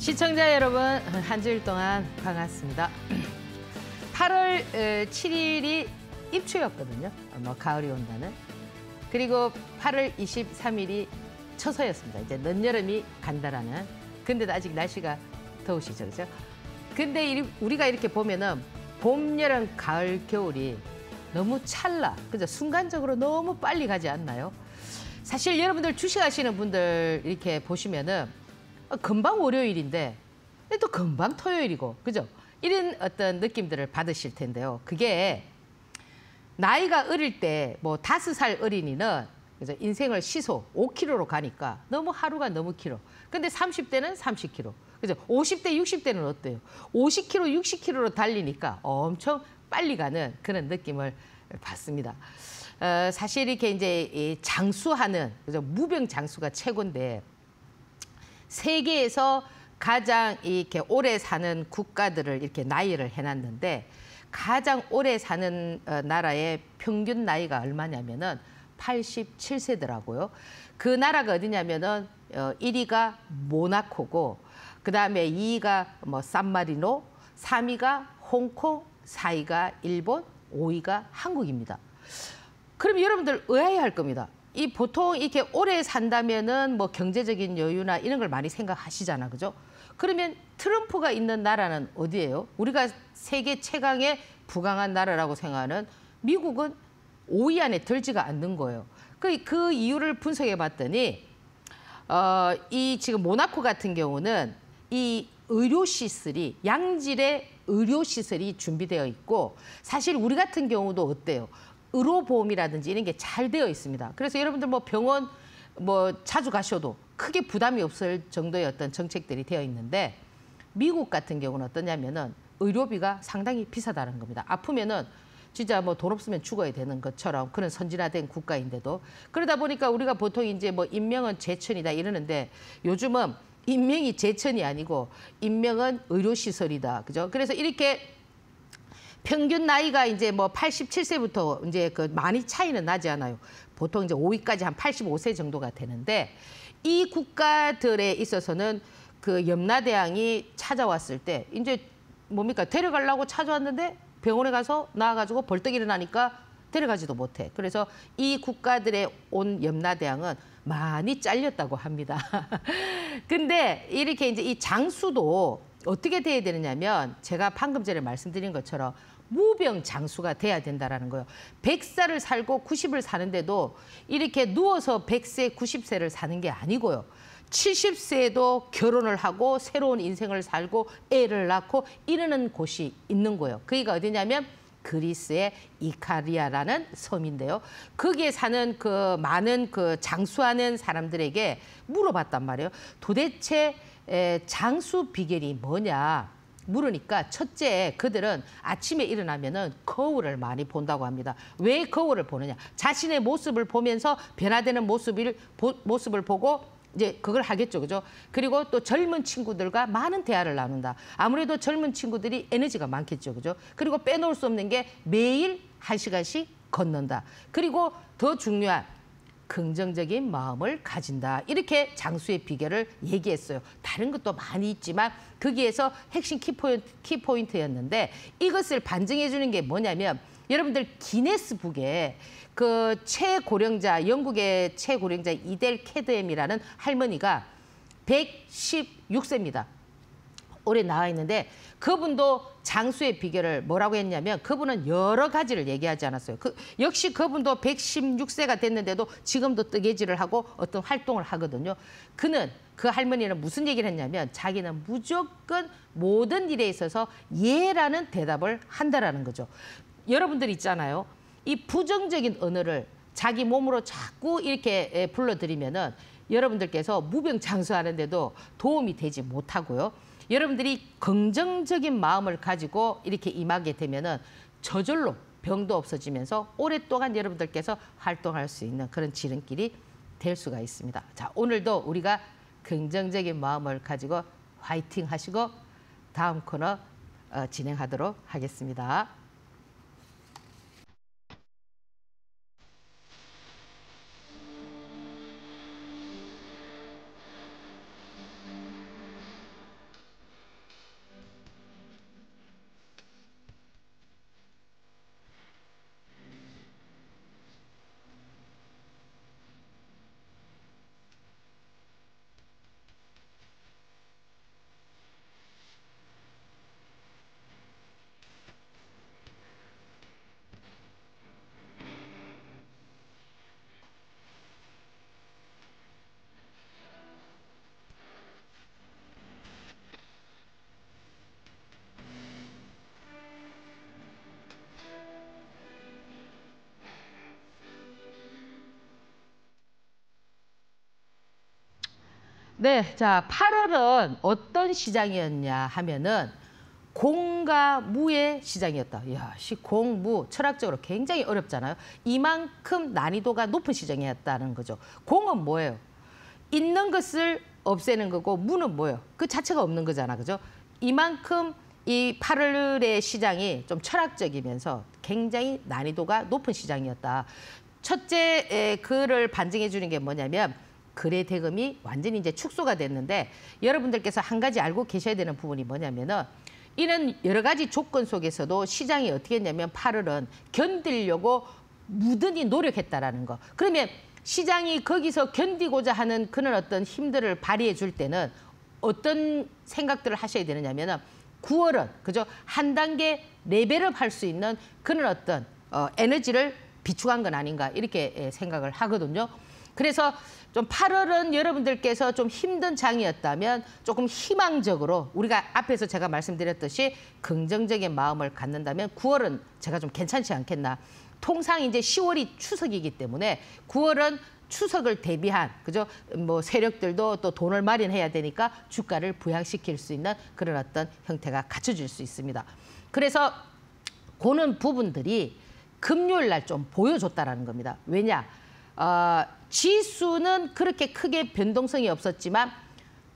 시청자 여러분, 한 주일 동안 반갑습니다. 8월 7일이 입추였거든요. 가을이 온다는. 그리고 8월 23일이 처서였습니다. 이제 늦여름이 간다라는. 근데도 아직 날씨가 더우시죠, 그죠? 근데 우리가 이렇게 보면은 봄, 여름, 가을, 겨울이 너무 찰나, 그죠? 순간적으로 너무 빨리 가지 않나요? 사실 여러분들 주식하시는 분들 이렇게 보시면은 금방 월요일인데 또 금방 토요일이고, 그죠? 이런 어떤 느낌들을 받으실 텐데요. 그게 나이가 어릴 때 뭐 5살 어린이는 그죠? 인생을 시속 5km로 가니까 너무 하루가 너무 길어. 근데 30대는 30km. 그죠? 50대, 60대는 어때요? 50km, 60km로 달리니까 엄청 빨리 가는 그런 느낌을 받습니다. 사실 이렇게 이제 장수하는, 그죠? 무병장수가 최고인데, 세계에서 가장 이렇게 오래 사는 국가들을 이렇게 나이를 해놨는데, 가장 오래 사는 나라의 평균 나이가 얼마냐면은 87세더라고요. 그 나라가 어디냐면은 1위가 모나코고, 그다음에 2위가 뭐 산마리노, 3위가 홍콩, 4위가 일본, 5위가 한국입니다. 그럼 여러분들 의아해할 겁니다. 이 보통 이렇게 오래 산다면은 뭐 경제적인 여유나 이런 걸 많이 생각하시잖아, 그죠? 그러면 트럼프가 있는 나라는 어디예요? 우리가 세계 최강의 부강한 나라라고 생각하는 미국은 5위 안에 들지가 않는 거예요. 그 이유를 분석해 봤더니 이 지금 모나코 같은 경우는 이 의료시설이, 양질의 의료시설이 준비되어 있고, 사실 우리 같은 경우도 어때요? 의료보험이라든지 이런 게 잘 되어 있습니다. 그래서 여러분들 뭐 병원 뭐 자주 가셔도 크게 부담이 없을 정도의 어떤 정책들이 되어 있는데, 미국 같은 경우는 어떠냐면은 의료비가 상당히 비싸다는 겁니다. 아프면은 진짜 뭐 돈 없으면 죽어야 되는 것처럼 그런 선진화된 국가인데도, 그러다 보니까 우리가 보통 이제 뭐 인명은 제천이다 이러는데, 요즘은 인명이 제천이 아니고 인명은 의료시설이다, 그죠? 그래서 이렇게 평균 나이가 이제 뭐 87세부터 이제 그 많이 차이는 나지 않아요. 보통 이제 5위까지 한 85세 정도가 되는데, 이 국가들에 있어서는 그 염라대왕이 찾아왔을 때 이제 뭡니까? 데려가려고 찾아왔는데 병원에 가서 나와가지고 벌떡 일어나니까 데려가지도 못해. 그래서 이 국가들에 온 염라대왕은 많이 잘렸다고 합니다. 근데 이렇게 이제 이 장수도 어떻게 돼야 되느냐면, 제가 방금 전에 말씀드린 것처럼 무병장수가 돼야 된다라는 거예요. 100살을 살고 90을 사는데도 이렇게 누워서 100세, 90세를 사는 게 아니고요. 70세도 결혼을 하고 새로운 인생을 살고 애를 낳고 이러는 곳이 있는 거예요. 그게 어디냐면 그리스의 이카리아라는 섬인데요. 거기에 사는 그 많은 그 장수하는 사람들에게 물어봤단 말이에요. 도대체 장수 비결이 뭐냐? 물으니까 첫째, 그들은 아침에 일어나면은 거울을 많이 본다고 합니다. 왜 거울을 보느냐? 자신의 모습을 보면서 변화되는 모습을 보고 이제 그걸 하겠죠, 그죠? 그리고 또 젊은 친구들과 많은 대화를 나눈다. 아무래도 젊은 친구들이 에너지가 많겠죠, 그죠? 그리고 빼놓을 수 없는 게 매일 1시간씩 걷는다. 그리고 더 중요한 긍정적인 마음을 가진다. 이렇게 장수의 비결을 얘기했어요. 다른 것도 많이 있지만 거기에서 핵심 키포인트였는데, 이것을 반증해 주는 게 뭐냐면, 여러분들 기네스북에 그 최고령자, 영국의 최고령자 이델 캐드엠이라는 할머니가 116세입니다. 올해 나와 있는데, 그분도 장수의 비결을 뭐라고 했냐면, 그분은 여러 가지를 얘기하지 않았어요. 역시 그분도 116세가 됐는데도 지금도 뜨개질을 하고 어떤 활동을 하거든요. 그 할머니는 무슨 얘기를 했냐면, 자기는 무조건 모든 일에 있어서 예라는 대답을 한다라는 거죠. 여러분들 있잖아요. 이 부정적인 언어를 자기 몸으로 자꾸 이렇게 불러들이면은 여러분들께서 무병장수하는데도 도움이 되지 못하고요. 여러분들이 긍정적인 마음을 가지고 이렇게 임하게 되면은 저절로 병도 없어지면서 오랫동안 여러분들께서 활동할 수 있는 그런 지름길이 될 수가 있습니다. 자, 오늘도 우리가 긍정적인 마음을 가지고 화이팅 하시고 다음 코너 진행하도록 하겠습니다. 네, 자, 8월은 어떤 시장이었냐 하면은 공과 무의 시장이었다. 이야, 공, 무, 철학적으로 굉장히 어렵잖아요. 이만큼 난이도가 높은 시장이었다는 거죠. 공은 뭐예요? 있는 것을 없애는 거고, 무는 뭐예요? 그 자체가 없는 거잖아, 그죠? 이만큼 이 8월의 시장이 좀 철학적이면서 굉장히 난이도가 높은 시장이었다. 첫째, 그를 반증해 주는 게 뭐냐면 거래 대금이 완전히 이제 축소가 됐는데, 여러분들께서 한 가지 알고 계셔야 되는 부분이 뭐냐면은, 이런 여러 가지 조건 속에서도 시장이 어떻게 했냐면 8월은 견디려고 무던히 노력했다라는 거. 그러면 시장이 거기서 견디고자 하는 그런 어떤 힘들을 발휘해 줄 때는 어떤 생각들을 하셔야 되느냐면은 9월은 그죠? 한 단계 레벨업 할 수 있는 그런 어떤 에너지를 비축한 건 아닌가 이렇게 생각을 하거든요. 그래서 좀 8월은 여러분들께서 좀 힘든 장이었다면 조금 희망적으로 우리가 앞에서 제가 말씀드렸듯이 긍정적인 마음을 갖는다면 9월은 제가 좀 괜찮지 않겠나. 통상 이제 10월이 추석이기 때문에 9월은 추석을 대비한 그죠? 뭐 세력들도 또 돈을 마련해야 되니까 주가를 부양시킬 수 있는 그런 어떤 형태가 갖춰질 수 있습니다. 그래서 그런 부분들이 금요일 날 좀 보여줬다라는 겁니다. 왜냐? 지수는 그렇게 크게 변동성이 없었지만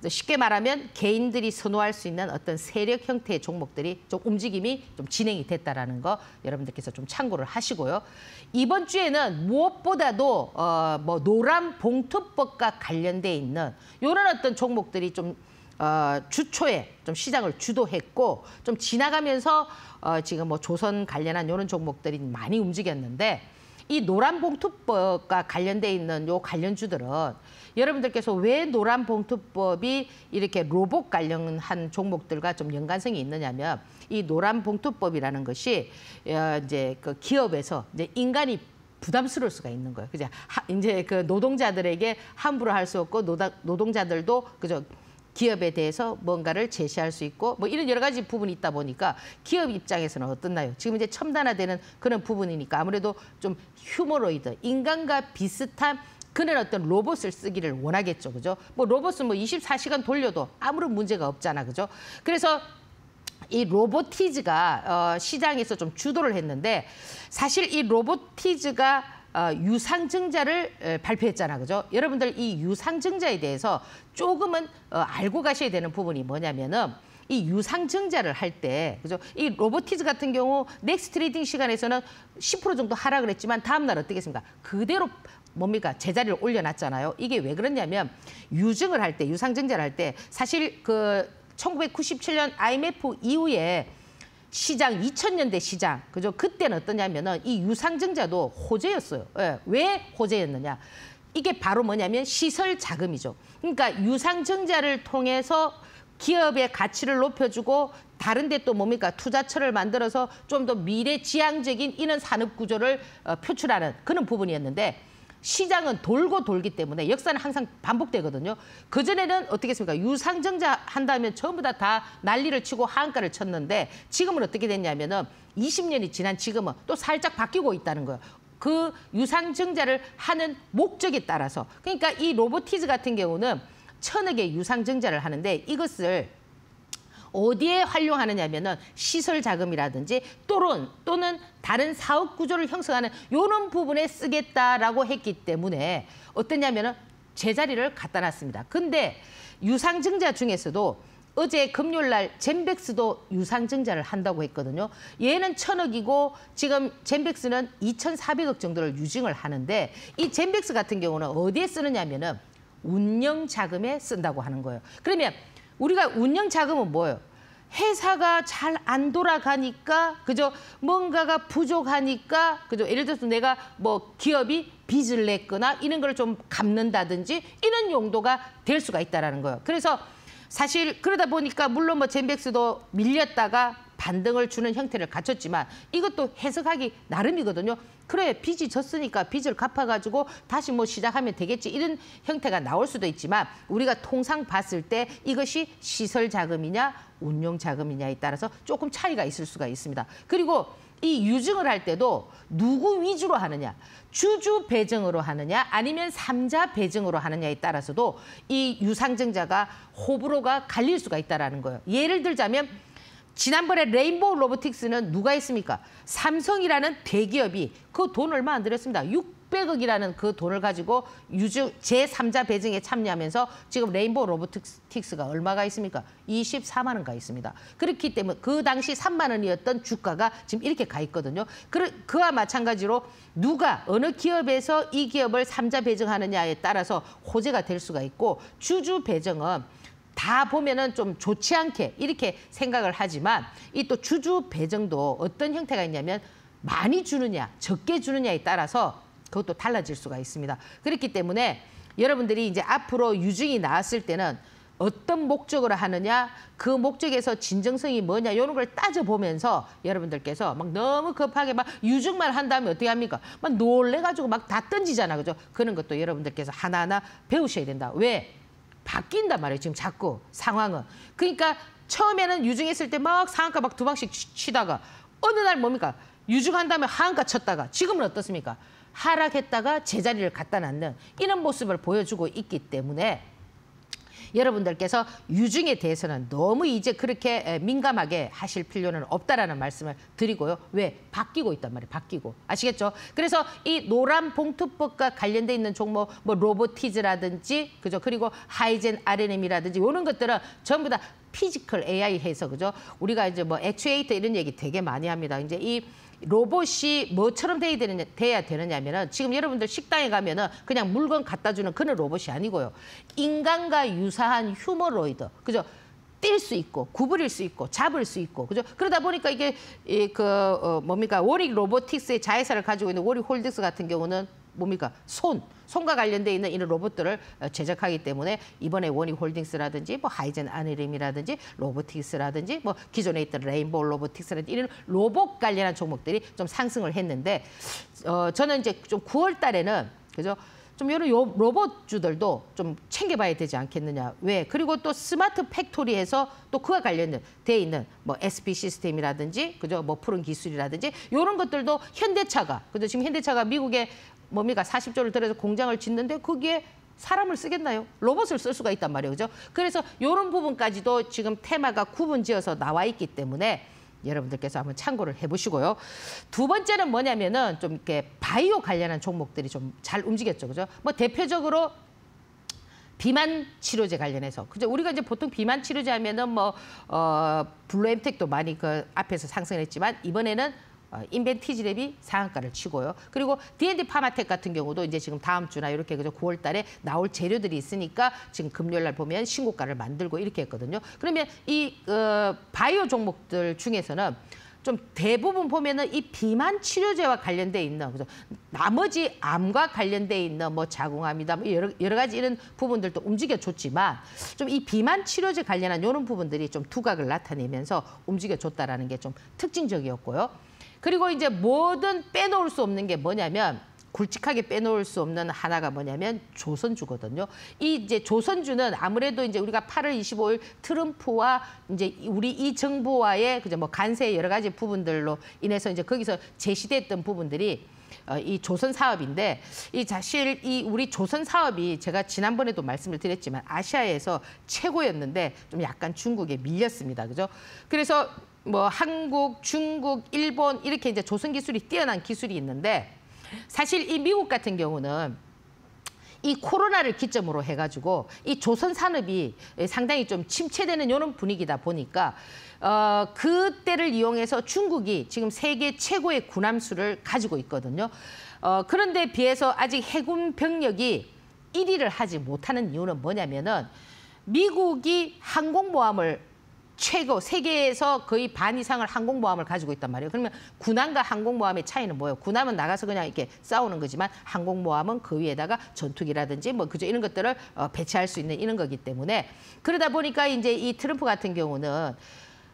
쉽게 말하면 개인들이 선호할 수 있는 어떤 세력 형태의 종목들이 좀 움직임이 좀 진행이 됐다라는 거 여러분들께서 좀 참고를 하시고요. 이번 주에는 무엇보다도 뭐 노란 봉투법과 관련돼 있는 이런 어떤 종목들이 좀 주초에 좀 시장을 주도했고 좀 지나가면서 지금 뭐 조선 관련한 이런 종목들이 많이 움직였는데 이 노란 봉투법과 관련돼 있는 요 관련주들은 여러분들께서 왜 노란 봉투법이 이렇게 로봇 관련한 종목들과 좀 연관성이 있느냐면 이 노란 봉투법이라는 것이 이제 그 기업에서 이제 인간이 부담스러울 수가 있는 거예요. 그죠? 이제 그 노동자들에게 함부로 할 수 없고 노동자들도 그죠? 기업에 대해서 뭔가를 제시할 수 있고 뭐 이런 여러 가지 부분이 있다 보니까 기업 입장에서는 어떻나요? 지금 이제 첨단화되는 그런 부분이니까 아무래도 좀 휴머로이드, 인간과 비슷한 그런 어떤 로봇을 쓰기를 원하겠죠. 그죠? 뭐 로봇은 뭐 24시간 돌려도 아무런 문제가 없잖아. 그죠? 그래서 이 로보티즈가 시장에서 좀 주도를 했는데 사실 이 로보티즈가 유상증자를 발표했잖아, 그죠? 여러분들 이 유상증자에 대해서 조금은 알고 가셔야 되는 부분이 뭐냐면은 이 유상증자를 할 때, 그죠? 이 로보티즈 같은 경우 넥스트 트레이딩 시간에서는 10% 정도 하락을 했지만 다음 날 어떻겠습니까? 그대로 뭡니까? 제자리를 올려놨잖아요. 이게 왜 그러냐면 유증을 할 때, 유상증자를 할 때 사실 그 1997년 IMF 이후에 시장 2000년대 시장 그죠? 그때는 어떠냐면은 이 유상증자도 호재였어요. 예, 왜 호재였느냐? 이게 바로 뭐냐면 시설 자금이죠. 그러니까 유상증자를 통해서 기업의 가치를 높여주고 다른 데 또 뭡니까? 투자처를 만들어서 좀 더 미래지향적인 이런 산업 구조를 표출하는 그런 부분이었는데 시장은 돌고 돌기 때문에 역사는 항상 반복되거든요. 그전에는 어떻게 했습니까? 유상증자 한다면 전부 다 난리를 치고 하한가를 쳤는데 지금은 어떻게 됐냐면은 20년이 지난 지금은 또 살짝 바뀌고 있다는 거예요. 그 유상증자를 하는 목적에 따라서. 그러니까 이 로보티즈 같은 경우는 1000억의 유상증자를 하는데 이것을 어디에 활용하느냐면은 시설 자금이라든지 또는 다른 사업 구조를 형성하는 이런 부분에 쓰겠다라고 했기 때문에 어떠냐면은 제자리를 갖다 놨습니다. 근데 유상증자 중에서도 어제 금요일 날 젠백스도 유상증자를 한다고 했거든요. 얘는 1000억이고 지금 젠백스는 2400억 정도를 유증을 하는데 이 젠백스 같은 경우는 어디에 쓰느냐면은 운영 자금에 쓴다고 하는 거예요. 그러면 우리가 운영 자금은 뭐예요? 회사가 잘 안 돌아가니까 그죠? 뭔가가 부족하니까 그죠? 예를 들어서 내가 뭐 기업이 빚을 냈거나 이런 걸 좀 갚는다든지 이런 용도가 될 수가 있다라는 거예요. 그래서 사실 그러다 보니까 물론 뭐 젠백스도 밀렸다가 반등을 주는 형태를 갖췄지만 이것도 해석하기 나름이거든요. 그래 빚이 졌으니까 빚을 갚아가지고 다시 뭐 시작하면 되겠지 이런 형태가 나올 수도 있지만 우리가 통상 봤을 때 이것이 시설 자금이냐 운용 자금이냐에 따라서 조금 차이가 있을 수가 있습니다. 그리고 이 유증을 할 때도 누구 위주로 하느냐, 주주 배정으로 하느냐 아니면 삼자 배정으로 하느냐에 따라서도 이 유상증자가 호불호가 갈릴 수가 있다는 거예요. 예를 들자면 지난번에 레인보우 로보틱스는 누가 했습니까? 삼성이라는 대기업이 그 돈 얼마 안 들였습니다. 600억이라는 그 돈을 가지고 유증 제3자 배정에 참여하면서 지금 레인보우 로보틱스가 얼마가 있습니까? 24만 원가 있습니다. 그렇기 때문에 그 당시 3만 원이었던 주가가 지금 이렇게 가 있거든요. 그와 마찬가지로 누가 어느 기업에서 이 기업을 3자 배정하느냐에 따라서 호재가 될 수가 있고 주주 배정은 다 보면은 좀 좋지 않게 이렇게 생각을 하지만 이 또 주주 배정도 어떤 형태가 있냐면 많이 주느냐 적게 주느냐에 따라서 그것도 달라질 수가 있습니다. 그렇기 때문에 여러분들이 이제 앞으로 유증이 나왔을 때는 어떤 목적으로 하느냐, 그 목적에서 진정성이 뭐냐 이런 걸 따져보면서 여러분들께서 막 너무 급하게 막 유증만 한 다음에 어떻게 합니까? 막 놀래가지고 막 다 던지잖아, 그죠? 그런 것도 여러분들께서 하나하나 배우셔야 된다. 왜? 바뀐단 말이에요, 지금 자꾸 상황은. 그러니까 처음에는 유증했을 때 막 상한가 막 2방씩 치다가 어느 날 뭡니까? 유증한 다음에 하한가 쳤다가 지금은 어떻습니까? 하락했다가 제자리를 갖다 놨는 이런 모습을 보여주고 있기 때문에 여러분들께서 유증에 대해서는 너무 이제 그렇게 민감하게 하실 필요는 없다라는 말씀을 드리고요. 왜? 바뀌고 있단 말이에요. 바뀌고. 아시겠죠? 그래서 이 노란 봉투법과 관련돼 있는 종목, 뭐 로보티즈라든지, 그죠? 그리고 하이젠 RNM이라든지 이런 것들은 전부 다 피지컬 AI 해서, 그죠? 우리가 이제 뭐 액추에이터 이런 얘기 되게 많이 합니다. 이제 이 로봇이 뭐처럼 돼야 되느냐면은 지금 여러분들 식당에 가면은 그냥 물건 갖다 주는 그런 로봇이 아니고요. 인간과 유사한 휴머로이드, 그죠? 뛸 수 있고 구부릴 수 있고 잡을 수 있고, 그죠? 그러다 보니까 이게 뭡니까? 워릭 로보틱스의 자회사를 가지고 있는 워릭 홀딩스 같은 경우는 뭡니까? 손과 관련돼 있는 이런 로봇들을 제작하기 때문에 이번에 워릭 홀딩스라든지 뭐 하이젠 아니림이라든지 로보틱스라든지 뭐 기존에 있던 레인보우 로보틱스라든지 이런 로봇 관련한 종목들이 좀 상승을 했는데 저는 이제 좀 9월 달에는, 그죠? 좀 이런 로봇주들도 좀 챙겨봐야 되지 않겠느냐. 왜? 그리고 또 스마트 팩토리에서 또 그와 관련돼 있는 뭐 SP 시스템이라든지, 그죠? 뭐 푸른 기술이라든지 이런 것들도 현대차가, 그죠? 지금 현대차가 미국에 뭡니까? 40조를 들여서 공장을 짓는데 거기에 사람을 쓰겠나요? 로봇을 쓸 수가 있단 말이에요, 그죠? 그래서 이런 부분까지도 지금 테마가 구분지어서 나와 있기 때문에 여러분들께서 한번 참고를 해보시고요. 두 번째는 뭐냐면은 좀 이렇게 바이오 관련한 종목들이 좀 잘 움직였죠, 그죠? 뭐 대표적으로 비만 치료제 관련해서, 그죠? 우리가 이제 보통 비만 치료제 하면은 뭐 블루엠텍도 많이 그 앞에서 상승했지만 이번에는 인벤티지랩이 상한가를 치고요. 그리고 D&D 파마텍 같은 경우도 이제 지금 다음 주나 이렇게, 그죠? 9월 달에 나올 재료들이 있으니까 지금 금요일 날 보면 신고가를 만들고 이렇게 했거든요. 그러면 이 바이오 종목들 중에서는 좀 대부분 보면은 이 비만 치료제와 관련돼 있는, 그죠? 나머지 암과 관련돼 있는 뭐 자궁암이다, 뭐 여러 가지 이런 부분들도 움직여줬지만 좀 이 비만 치료제 관련한 이런 부분들이 좀 두각을 나타내면서 움직여줬다라는 게 좀 특징적이었고요. 그리고 이제 뭐든 빼놓을 수 없는 게 뭐냐면, 굵직하게 빼놓을 수 없는 하나가 뭐냐면 조선주거든요. 이 이제 조선주는 아무래도 이제 우리가 8월 25일 트럼프와 이제 우리 이 정부와의 그죠 뭐 간세 여러 가지 부분들로 인해서 이제 거기서 제시됐던 부분들이 이 조선 사업인데, 이 사실 이 우리 조선 사업이 제가 지난번에도 말씀을 드렸지만 아시아에서 최고였는데 좀 약간 중국에 밀렸습니다, 그죠? 그래서 뭐 한국, 중국, 일본 이렇게 이제 조선 기술이 뛰어난 기술이 있는데, 사실 이 미국 같은 경우는 이 코로나를 기점으로 해가지고 이 조선 산업이 상당히 좀 침체되는 이런 분위기다 보니까 그때를 이용해서 중국이 지금 세계 최고의 군함수를 가지고 있거든요. 그런데 비해서 아직 해군 병력이 1위를 하지 못하는 이유는 뭐냐면은 미국이 항공모함을 최고, 세계에서 거의 반 이상을 항공모함을 가지고 있단 말이에요. 그러면 군함과 항공모함의 차이는 뭐예요? 군함은 나가서 그냥 이렇게 싸우는 거지만 항공모함은 그 위에다가 전투기라든지 뭐 그저 이런 것들을 배치할 수 있는 이런 거기 때문에, 그러다 보니까 이제 이 트럼프 같은 경우는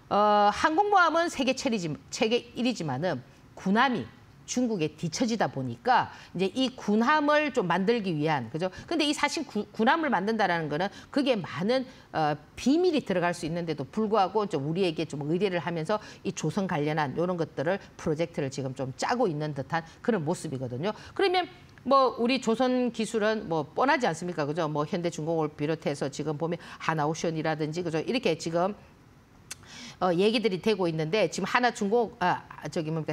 항공모함은 세계 1위지만은 군함이 중국에 뒤처지다 보니까 이제 이 군함을 좀 만들기 위한, 그죠? 근데 이 사실 군함을 만든다라는 거는 그게 많은 비밀이 들어갈 수 있는데도 불구하고 좀 우리에게 좀 의뢰를 하면서 이 조선 관련한 이런 것들을 프로젝트를 지금 좀 짜고 있는 듯한 그런 모습이거든요. 그러면 뭐 우리 조선 기술은 뭐 뻔하지 않습니까? 그죠? 뭐 현대중공업을 비롯해서 지금 보면 하나오션이라든지 그죠? 이렇게 지금 얘기들이 되고 있는데 지금 하나중공업,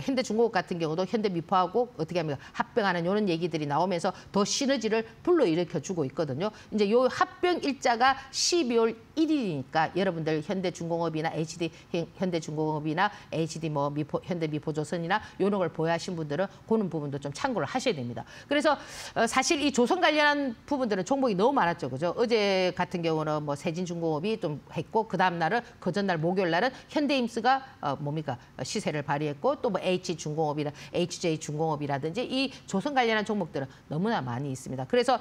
현대중공업 같은 경우도 현대미포하고 어떻게 하면 합병하는 이런 얘기들이 나오면서 더 시너지를 불러일으켜주고 있거든요. 이제 요 합병 일자가 12월 1일이니까 여러분들 현대중공업이나 HD 현대중공업이나 HD 뭐 현대미포조선이나 이런 걸 보유하신 분들은 그런 부분도 좀 참고를 하셔야 됩니다. 그래서 사실 이 조선 관련한 부분들은 종목이 너무 많았죠, 그죠? 어제 같은 경우는 뭐 세진중공업이 좀 했고 그 다음 날은 그 전날 목요일 날은 현대임스가 시세를 발휘했고 또 뭐 H중공업이나 HJ중공업이라든지 이 조선 관련한 종목들은 너무나 많이 있습니다. 그래서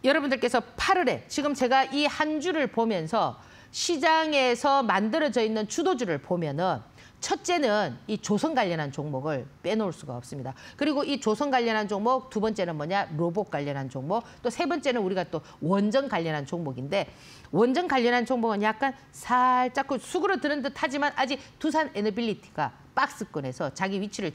여러분들께서 8월에 지금 제가 이 한 주를 보면서 시장에서 만들어져 있는 주도주를 보면은 첫째는 이 조선 관련한 종목을 빼놓을 수가 없습니다. 그리고 이 조선 관련한 종목, 두 번째는 뭐냐? 로봇 관련한 종목, 또 세 번째는 우리가 또 원전 관련한 종목인데 원전 관련한 종목은 약간 살짝 수그러드는 듯 하지만 아직 두산 에너빌리티가 박스권에서 자기 위치를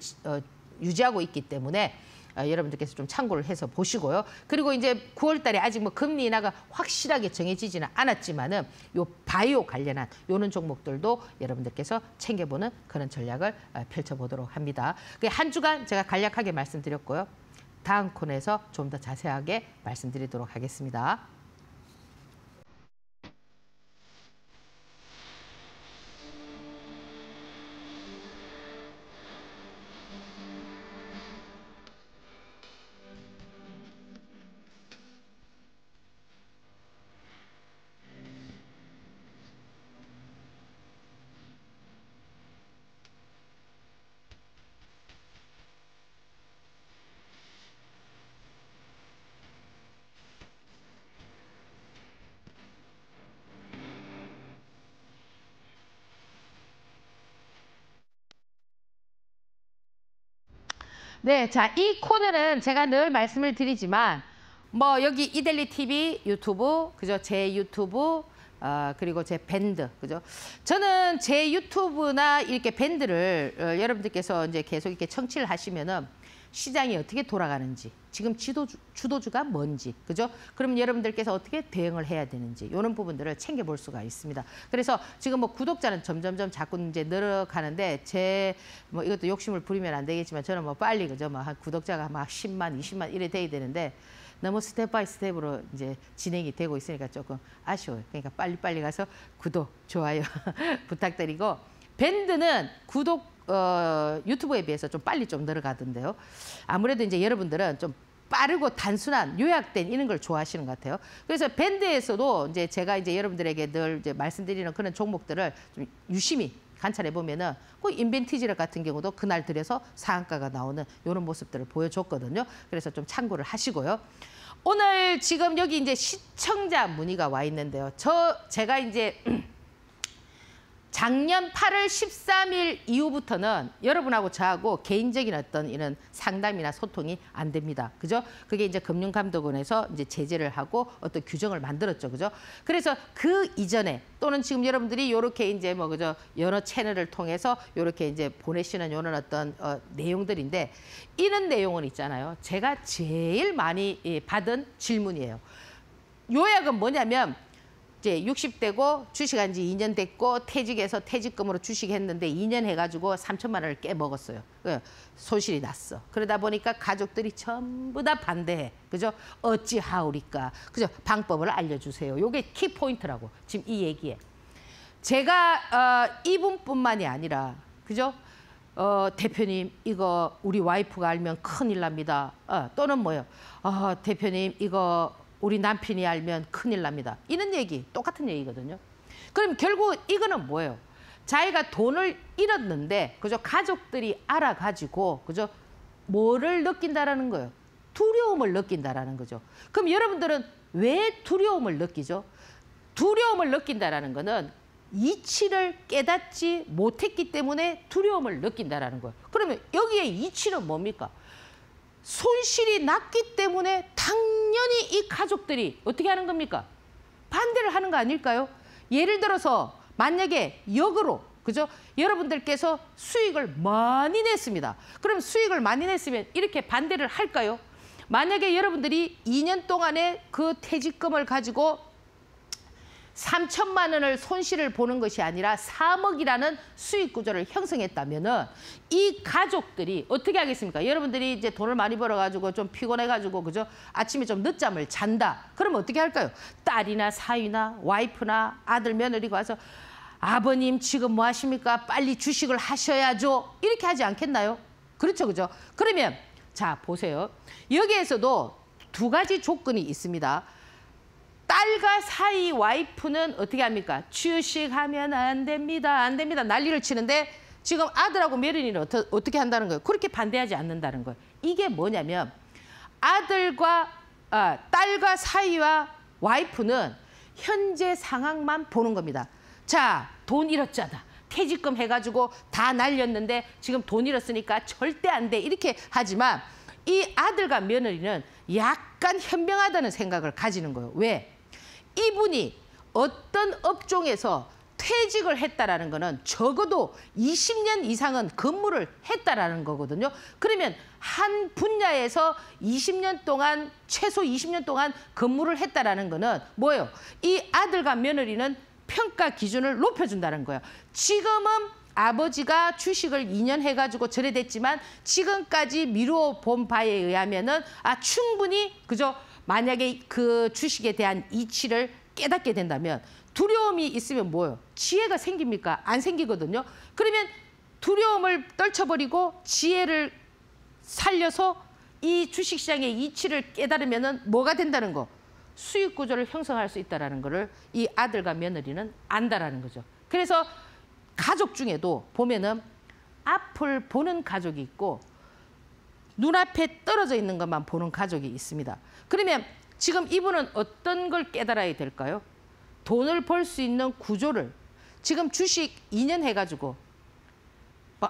유지하고 있기 때문에 여러분들께서 좀 참고를 해서 보시고요. 그리고 이제 9월 달에 아직 뭐 금리 인하가 확실하게 정해지지는 않았지만은 요 바이오 관련한 요런 종목들도 여러분들께서 챙겨보는 그런 전략을 펼쳐보도록 합니다. 한 주간 제가 간략하게 말씀드렸고요. 다음 코너에서 좀 더 자세하게 말씀드리도록 하겠습니다. 네, 자, 이 코너는 제가 늘 말씀을 드리지만 뭐 여기 이델리 TV 유튜브, 그죠? 제 유튜브, 그리고 제 밴드, 그죠? 저는 제 유튜브나 이렇게 밴드를 여러분들께서 이제 계속 이렇게 청취를 하시면은 시장이 어떻게 돌아가는지, 지금 주도주가 뭔지, 그죠? 그럼 여러분들께서 어떻게 대응을 해야 되는지 이런 부분들을 챙겨볼 수가 있습니다. 그래서 지금 뭐 구독자는 점점점 자꾸 이제 늘어가는데 제 뭐 이것도 욕심을 부리면 안 되겠지만 저는 뭐 빨리 그죠? 뭐 한 구독자가 막 10만, 20만 이래 돼야 되는데 너무 스텝 바이 스텝으로 이제 진행이 되고 있으니까 조금 아쉬워요. 그러니까 빨리빨리 가서 구독, 좋아요 부탁드리고 밴드는 구독 유튜브에 비해서 좀 빨리 좀 늘어가던데요. 아무래도 이제 여러분들은 좀 빠르고 단순한 요약된 이런 걸 좋아하시는 것 같아요. 그래서 밴드에서도 이제 제가 이제 여러분들에게 늘 이제 말씀드리는 그런 종목들을 좀 유심히 관찰해 보면은 그 인벤티지력 같은 경우도 그날 들여서 상한가가 나오는 이런 모습들을 보여줬거든요. 그래서 좀 참고를 하시고요. 오늘 지금 여기 이제 시청자 문의가 와 있는데요. 제가 이제 작년 8월 13일 이후부터는 여러분하고 저하고 개인적인 어떤 이런 상담이나 소통이 안 됩니다. 그죠? 그게 이제 금융감독원에서 이제 제재를 하고 어떤 규정을 만들었죠. 그죠? 그래서 그 이전에 또는 지금 여러분들이 이렇게 이제 뭐 그죠? 여러 채널을 통해서 이렇게 이제 보내시는 이런 어떤 내용들인데 이런 내용은 있잖아요. 제가 제일 많이 받은 질문이에요. 요약은 뭐냐면 이제 60대고 주식한 지 2년 됐고 퇴직해서 퇴직금으로 주식했는데 2년 해가지고 3천만 원을 깨먹었어요. 손실이 났어. 그러다 보니까 가족들이 전부 다 반대해. 그죠? 어찌하오리까. 그죠? 방법을 알려주세요. 요게 키포인트라고. 지금 이 얘기에. 제가 이분뿐만이 아니라 그죠? 대표님 이거 우리 와이프가 알면 큰일 납니다. 또는 뭐요? 대표님 이거 우리 남편이 알면 큰일 납니다. 이런 얘기, 똑같은 얘기거든요. 그럼 결국 이거는 뭐예요? 자기가 돈을 잃었는데, 그죠? 가족들이 알아가지고, 그죠? 뭐를 느낀다라는 거예요? 두려움을 느낀다라는 거죠. 그럼 여러분들은 왜 두려움을 느끼죠? 두려움을 느낀다라는 거는 이치를 깨닫지 못했기 때문에 두려움을 느낀다라는 거예요. 그럼 그러면 여기에 이치는 뭡니까? 손실이 났기 때문에 당연히 이 가족들이 어떻게 하는 겁니까? 반대를 하는 거 아닐까요? 예를 들어서 만약에 역으로 그죠? 여러분들께서 수익을 많이 냈습니다. 그럼 수익을 많이 냈으면 이렇게 반대를 할까요? 만약에 여러분들이 2년 동안에 그 퇴직금을 가지고 3천만 원을 손실을 보는 것이 아니라 3억이라는 수익 구조를 형성했다면은 이 가족들이 어떻게 하겠습니까? 여러분들이 이제 돈을 많이 벌어가지고 좀 피곤해가지고 그죠? 아침에 좀 늦잠을 잔다. 그러면 어떻게 할까요? 딸이나 사위나 와이프나 아들 며느리가 와서 아버님 지금 뭐 하십니까? 빨리 주식을 하셔야죠. 이렇게 하지 않겠나요? 그렇죠, 그죠? 그러면 자 보세요. 여기에서도 두 가지 조건이 있습니다. 딸과 사이 와이프는 어떻게 합니까? 주식하면 안 됩니다. 안 됩니다. 난리를 치는데 지금 아들하고 며느리는 어떻게 한다는 거예요? 그렇게 반대하지 않는다는 거예요. 이게 뭐냐면 딸과 사이와 와이프는 현재 상황만 보는 겁니다. 자, 돈 잃었잖아. 퇴직금 해가지고 다 날렸는데 지금 돈 잃었으니까 절대 안 돼. 이렇게 하지만 이 아들과 며느리는 약간 현명하다는 생각을 가지는 거예요. 왜? 이분이 어떤 업종에서 퇴직을 했다라는 거는 적어도 20년 이상은 근무를 했다라는 거거든요. 그러면 한 분야에서 20년 동안, 최소 20년 동안 근무를 했다라는 거는 뭐예요? 이 아들과 며느리는 평가 기준을 높여준다는 거예요. 지금은 아버지가 주식을 2년 해가지고 절에됐지만 지금까지 미루어 본 바에 의하면은 충분히 그죠? 만약에 그 주식에 대한 이치를 깨닫게 된다면 두려움이 있으면 뭐예요? 지혜가 생깁니까? 안 생기거든요. 그러면 두려움을 떨쳐버리고 지혜를 살려서 이 주식시장의 이치를 깨달으면은 뭐가 된다는 거? 수익 구조를 형성할 수 있다는 거를 이 아들과 며느리는 안다라는 거죠. 그래서 가족 중에도 보면은 앞을 보는 가족이 있고 눈앞에 떨어져 있는 것만 보는 가족이 있습니다. 그러면 지금 이분은 어떤 걸 깨달아야 될까요? 돈을 벌 수 있는 구조를 지금 주식 2년 해가지고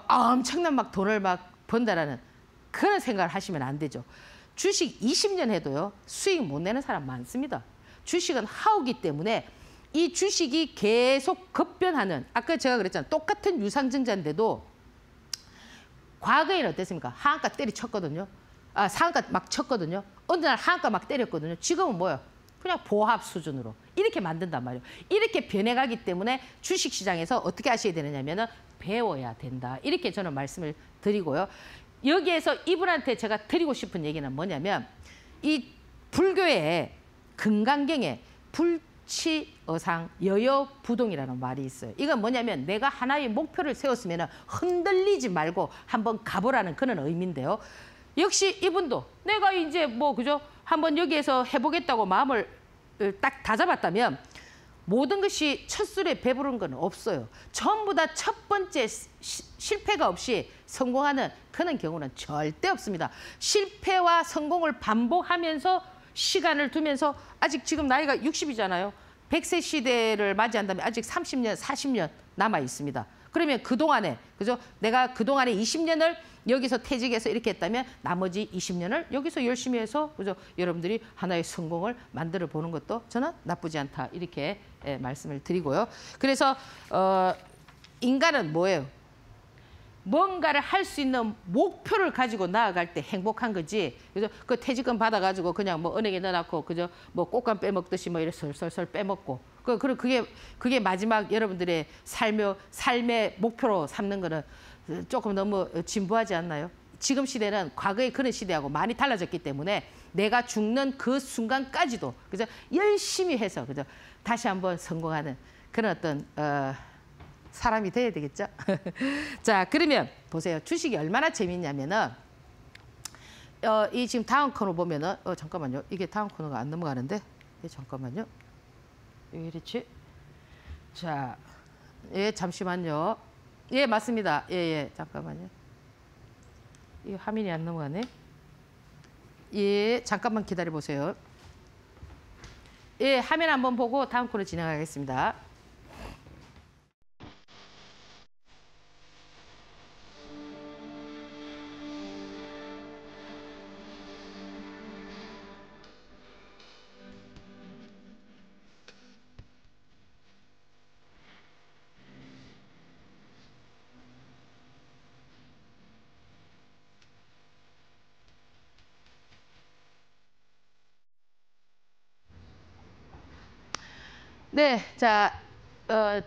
엄청난 돈을 번다라는 그런 생각을 하시면 안 되죠. 주식 20년 해도요. 수익 못 내는 사람 많습니다. 주식은 하우기 때문에 이 주식이 계속 급변하는 아까 제가 그랬잖아요. 똑같은 유상증자인데도 과거에는 어땠습니까? 하한가 때리쳤거든요. 상한가 막 쳤거든요. 어느 날 하한가 막 때렸거든요. 지금은 뭐예요? 그냥 보합 수준으로 이렇게 만든단 말이에요. 이렇게 변해가기 때문에 주식시장에서 어떻게 하셔야 되느냐면은 배워야 된다. 이렇게 저는 말씀을 드리고요. 여기에서 이분한테 제가 드리고 싶은 얘기는 뭐냐면 이 불교의 금강경에 불치어상 여여부동이라는 말이 있어요. 이건 뭐냐면 내가 하나의 목표를 세웠으면 흔들리지 말고 한번 가보라는 그런 의미인데요. 역시 이분도 내가 이제 그죠? 한번 여기에서 해보겠다고 마음을 딱 다잡았다면 모든 것이 첫 술에 배부른 건 없어요. 전부 다 첫 번째 실패가 없이 성공하는 그런 경우는 절대 없습니다. 실패와 성공을 반복하면서 시간을 두면서 아직 지금 나이가 60이잖아요. 100세 시대를 맞이한다면 아직 30년, 40년 남아 있습니다. 그러면 그동안에 그죠? 내가 그동안에 20년을 여기서 퇴직해서 이렇게 했다면 나머지 20년을 여기서 열심히 해서 그죠? 여러분들이 하나의 성공을 만들어 보는 것도 저는 나쁘지 않다. 이렇게 말씀을 드리고요. 그래서 인간은 뭐예요? 뭔가를 할 수 있는 목표를 가지고 나아갈 때 행복한 거지. 그죠? 그 퇴직금 받아가지고 그냥 은행에 넣어놓고 그죠? 꽃감 빼먹듯이 이렇게 설설설 빼먹고. 그게 마지막 여러분들의 삶의 목표로 삼는 거는 조금 너무 진부하지 않나요? 지금 시대는 과거의 그런 시대하고 많이 달라졌기 때문에 내가 죽는 그 순간까지도 그죠? 열심히 해서 그죠? 다시 한번 성공하는 그런 어떤 사람이 돼야 되겠죠? 자, 그러면 보세요. 주식이 얼마나 재밌냐면은 이 지금 다음 코너 보면은 잠깐만요. 이게 다음 코너가 안 넘어가는데. 잠깐만요. 이렇지? 자, 잠시만요. 맞습니다. 잠깐만요. 이 화면이 안 넘어가네. 잠깐만 기다려 보세요. 화면 한번 보고 다음 코너 진행하겠습니다. 네, 자,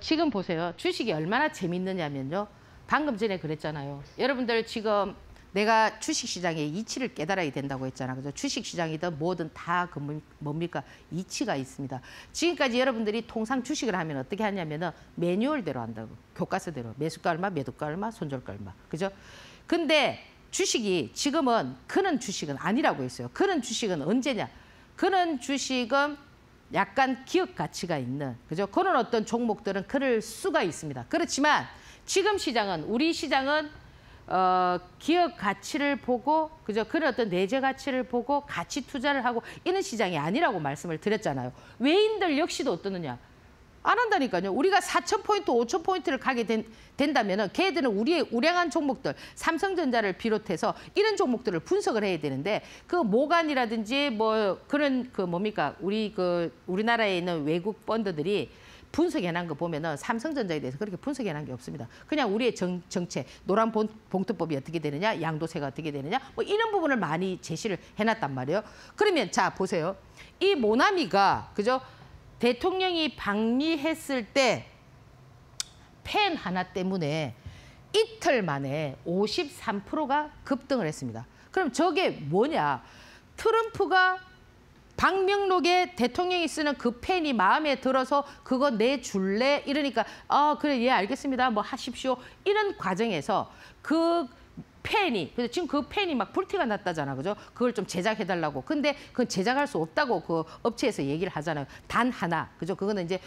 지금 보세요. 주식이 얼마나 재밌느냐면요. 방금 전에 그랬잖아요. 여러분들 지금 내가 주식시장의 이치를 깨달아야 된다고 했잖아. 그죠? 주식시장이든 뭐든 다 뭡니까? 이치가 있습니다. 지금까지 여러분들이 통상 주식을 하면 어떻게 하냐면은 매뉴얼대로 한다고. 교과서대로. 매수가 얼마, 매도가 얼마, 손절가 얼마. 그죠? 근데 주식이 지금은 그런 주식은 아니라고 했어요. 그런 주식은 언제냐? 그런 주식은 약간 기업 가치가 있는, 그죠? 그런 어떤 종목들은 그럴 수가 있습니다. 그렇지만 지금 시장은, 우리 시장은 기업 가치를 보고, 그죠? 그런 어떤 내재 가치를 보고 가치 투자를 하고 이런 시장이 아니라고 말씀을 드렸잖아요. 외인들 역시도 어떠느냐? 안 한다니까요. 우리가 4,000포인트, 5,000포인트를 가게 된다면 걔들은 우리의 우량한 종목들, 삼성전자를 비롯해서 이런 종목들을 분석을 해야 되는데 그 모간이라든지 뭐 그런 그 뭡니까? 우리나라에 있는 외국 펀드들이 분석해놓은 거 보면은 삼성전자에 대해서 그렇게 분석해놓은 게 없습니다. 그냥 우리의 정체, 노란 봉투법이 어떻게 되느냐, 양도세가 어떻게 되느냐, 뭐 이런 부분을 많이 제시를 해놨단 말이에요. 그러면 자 보세요. 이 모나미가, 그죠? 대통령이 방미했을 때 펜 하나 때문에 이틀 만에 53%가 급등을 했습니다. 그럼 저게 뭐냐? 트럼프가 방명록에 대통령이 쓰는 그 펜이 마음에 들어서 그거 내줄래? 이러니까 그래, 예, 알겠습니다. 뭐 하십시오. 이런 과정에서 그 펜이, 그래서 지금 그 펜이 막 불티가 났다잖아, 그죠? 그걸 좀 제작해달라고. 근데 그건 제작할 수 없다고 그 업체에서 얘기를 하잖아요. 단 하나, 그죠? 그거는 이제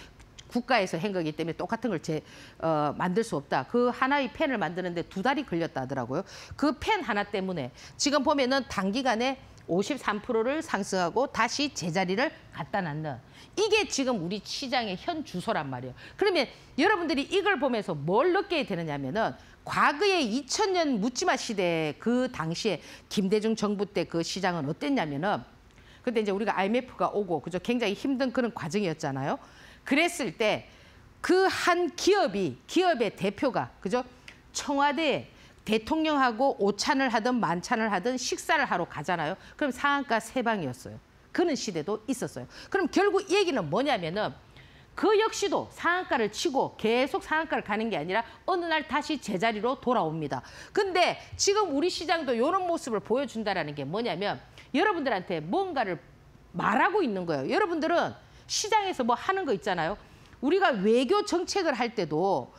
국가에서 한 거기 때문에 똑같은 걸 만들 수 없다. 그 하나의 펜을 만드는데 2달이 걸렸다 하더라고요. 그 펜 하나 때문에 지금 보면은 단기간에 53%를 상승하고 다시 제자리를 갖다 놨는, 이게 지금 우리 시장의 현 주소란 말이에요. 그러면 여러분들이 이걸 보면서 뭘 느끼게 되느냐면은 과거에 2000년 묻지마 시대 그 당시에 김대중 정부 때 그 시장은 어땠냐면은 그때 이제 우리가 IMF가 오고, 그죠? 굉장히 힘든 그런 과정이었잖아요. 그랬을 때 그 한 기업의 대표가, 그죠? 청와대에 대통령하고 오찬을 하든 만찬을 하든 식사를 하러 가잖아요. 그럼 상한가 3방이었어요. 그런 시대도 있었어요. 그럼 결국 이 얘기는 뭐냐면은 그 역시도 상한가를 치고 계속 상한가를 가는 게 아니라 어느 날 다시 제자리로 돌아옵니다. 근데 지금 우리 시장도 이런 모습을 보여준다는 게 뭐냐면 여러분들한테 뭔가를 말하고 있는 거예요. 여러분들은 시장에서 뭐 하는 거 있잖아요. 우리가 외교 정책을 할 때도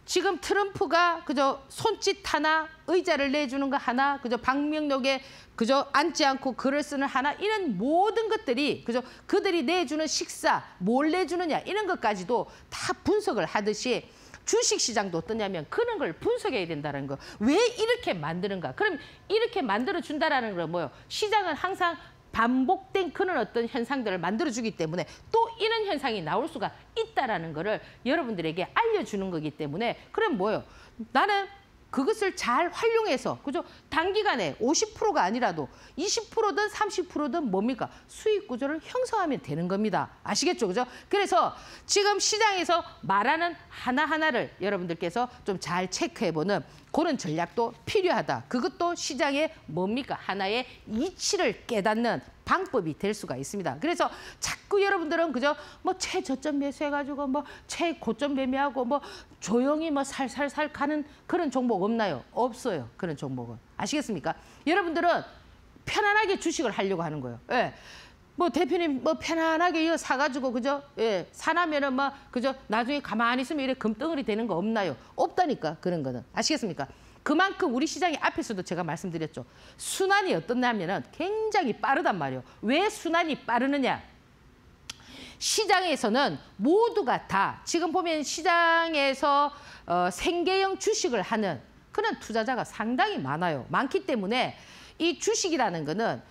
지금 트럼프가 그저 손짓 하나, 의자를 내주는 거 하나, 그저 방명록에 그저 앉지 않고 글을 쓰는 하나, 이런 모든 것들이 그저 그들이 내주는 식사, 뭘 내주느냐 이런 것까지도 다 분석을 하듯이 주식시장도 어떠냐면 그런 걸 분석해야 된다는 거. 왜 이렇게 만드는가? 그럼 이렇게 만들어준다라는 건 뭐예요? 시장은 항상 반복된 그런 어떤 현상들을 만들어주기 때문에 또 이런 현상이 나올 수가 있다라는 거를 여러분들에게 알려주는 거기 때문에, 그럼 뭐예요? 나는 그것을 잘 활용해서, 그죠? 단기간에 50%가 아니라도 20%든 30%든 뭡니까? 수익 구조를 형성하면 되는 겁니다. 아시겠죠? 그죠? 그래서 지금 시장에서 말하는 하나하나를 여러분들께서 좀 잘 체크해보는 그런 전략도 필요하다. 그것도 시장의 뭡니까? 하나의 이치를 깨닫는 방법이 될 수가 있습니다. 그래서 자꾸 여러분들은 그저 뭐 최저점 매수해가지고 뭐 최고점 매매하고 뭐 조용히 뭐 살살살 가는 그런 종목 없나요? 없어요. 그런 종목은. 아시겠습니까? 여러분들은 편안하게 주식을 하려고 하는 거예요. 예. 뭐 대표님 뭐 편안하게 이거 사가지고 그죠? 예. 사나면은 막 그죠? 나중에 가만히 있으면 이렇게 금덩어리 되는 거 없나요? 없다니까 그런 거는. 아시겠습니까? 그만큼 우리 시장의 앞에서도 제가 말씀드렸죠. 순환이 어떻냐면은 굉장히 빠르단 말이에요. 왜 순환이 빠르느냐? 시장에서는 모두가 다 지금 보면 시장에서 생계형 주식을 하는 그런 투자자가 상당히 많아요. 많기 때문에 이 주식이라는 거는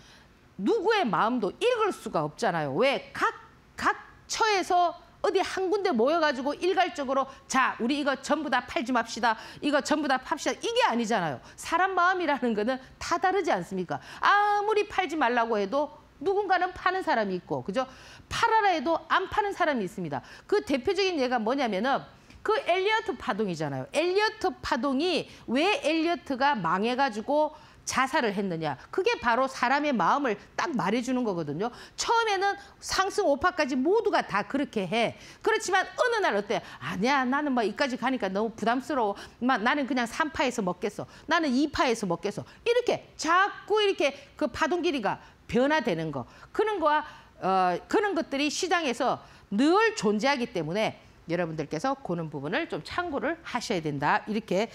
누구의 마음도 읽을 수가 없잖아요. 왜? 각 처에서 어디 한 군데 모여가지고 일괄적으로 자, 우리 이거 전부 다 팔지 맙시다. 이거 전부 다 팝시다. 이게 아니잖아요. 사람 마음이라는 거는 다 다르지 않습니까? 아무리 팔지 말라고 해도 누군가는 파는 사람이 있고, 그죠? 팔아라 해도 안 파는 사람이 있습니다. 그 대표적인 예가 뭐냐면은 그 엘리어트 파동이잖아요. 엘리어트 파동이 왜 엘리어트가 망해가지고 자살을 했느냐. 그게 바로 사람의 마음을 딱 말해주는 거거든요. 처음에는 상승 오파까지 모두가 다 그렇게 해. 그렇지만 어느 날 어때? 아니야, 나는 뭐 이까지 가니까 너무 부담스러워. 나는 그냥 3파에서 먹겠어. 나는 2파에서 먹겠어. 이렇게 자꾸 이렇게 그 파동 길이가 변화되는 거. 그런 것들이 시장에서 늘 존재하기 때문에 여러분들께서 그런 부분을 좀 참고를 하셔야 된다. 이렇게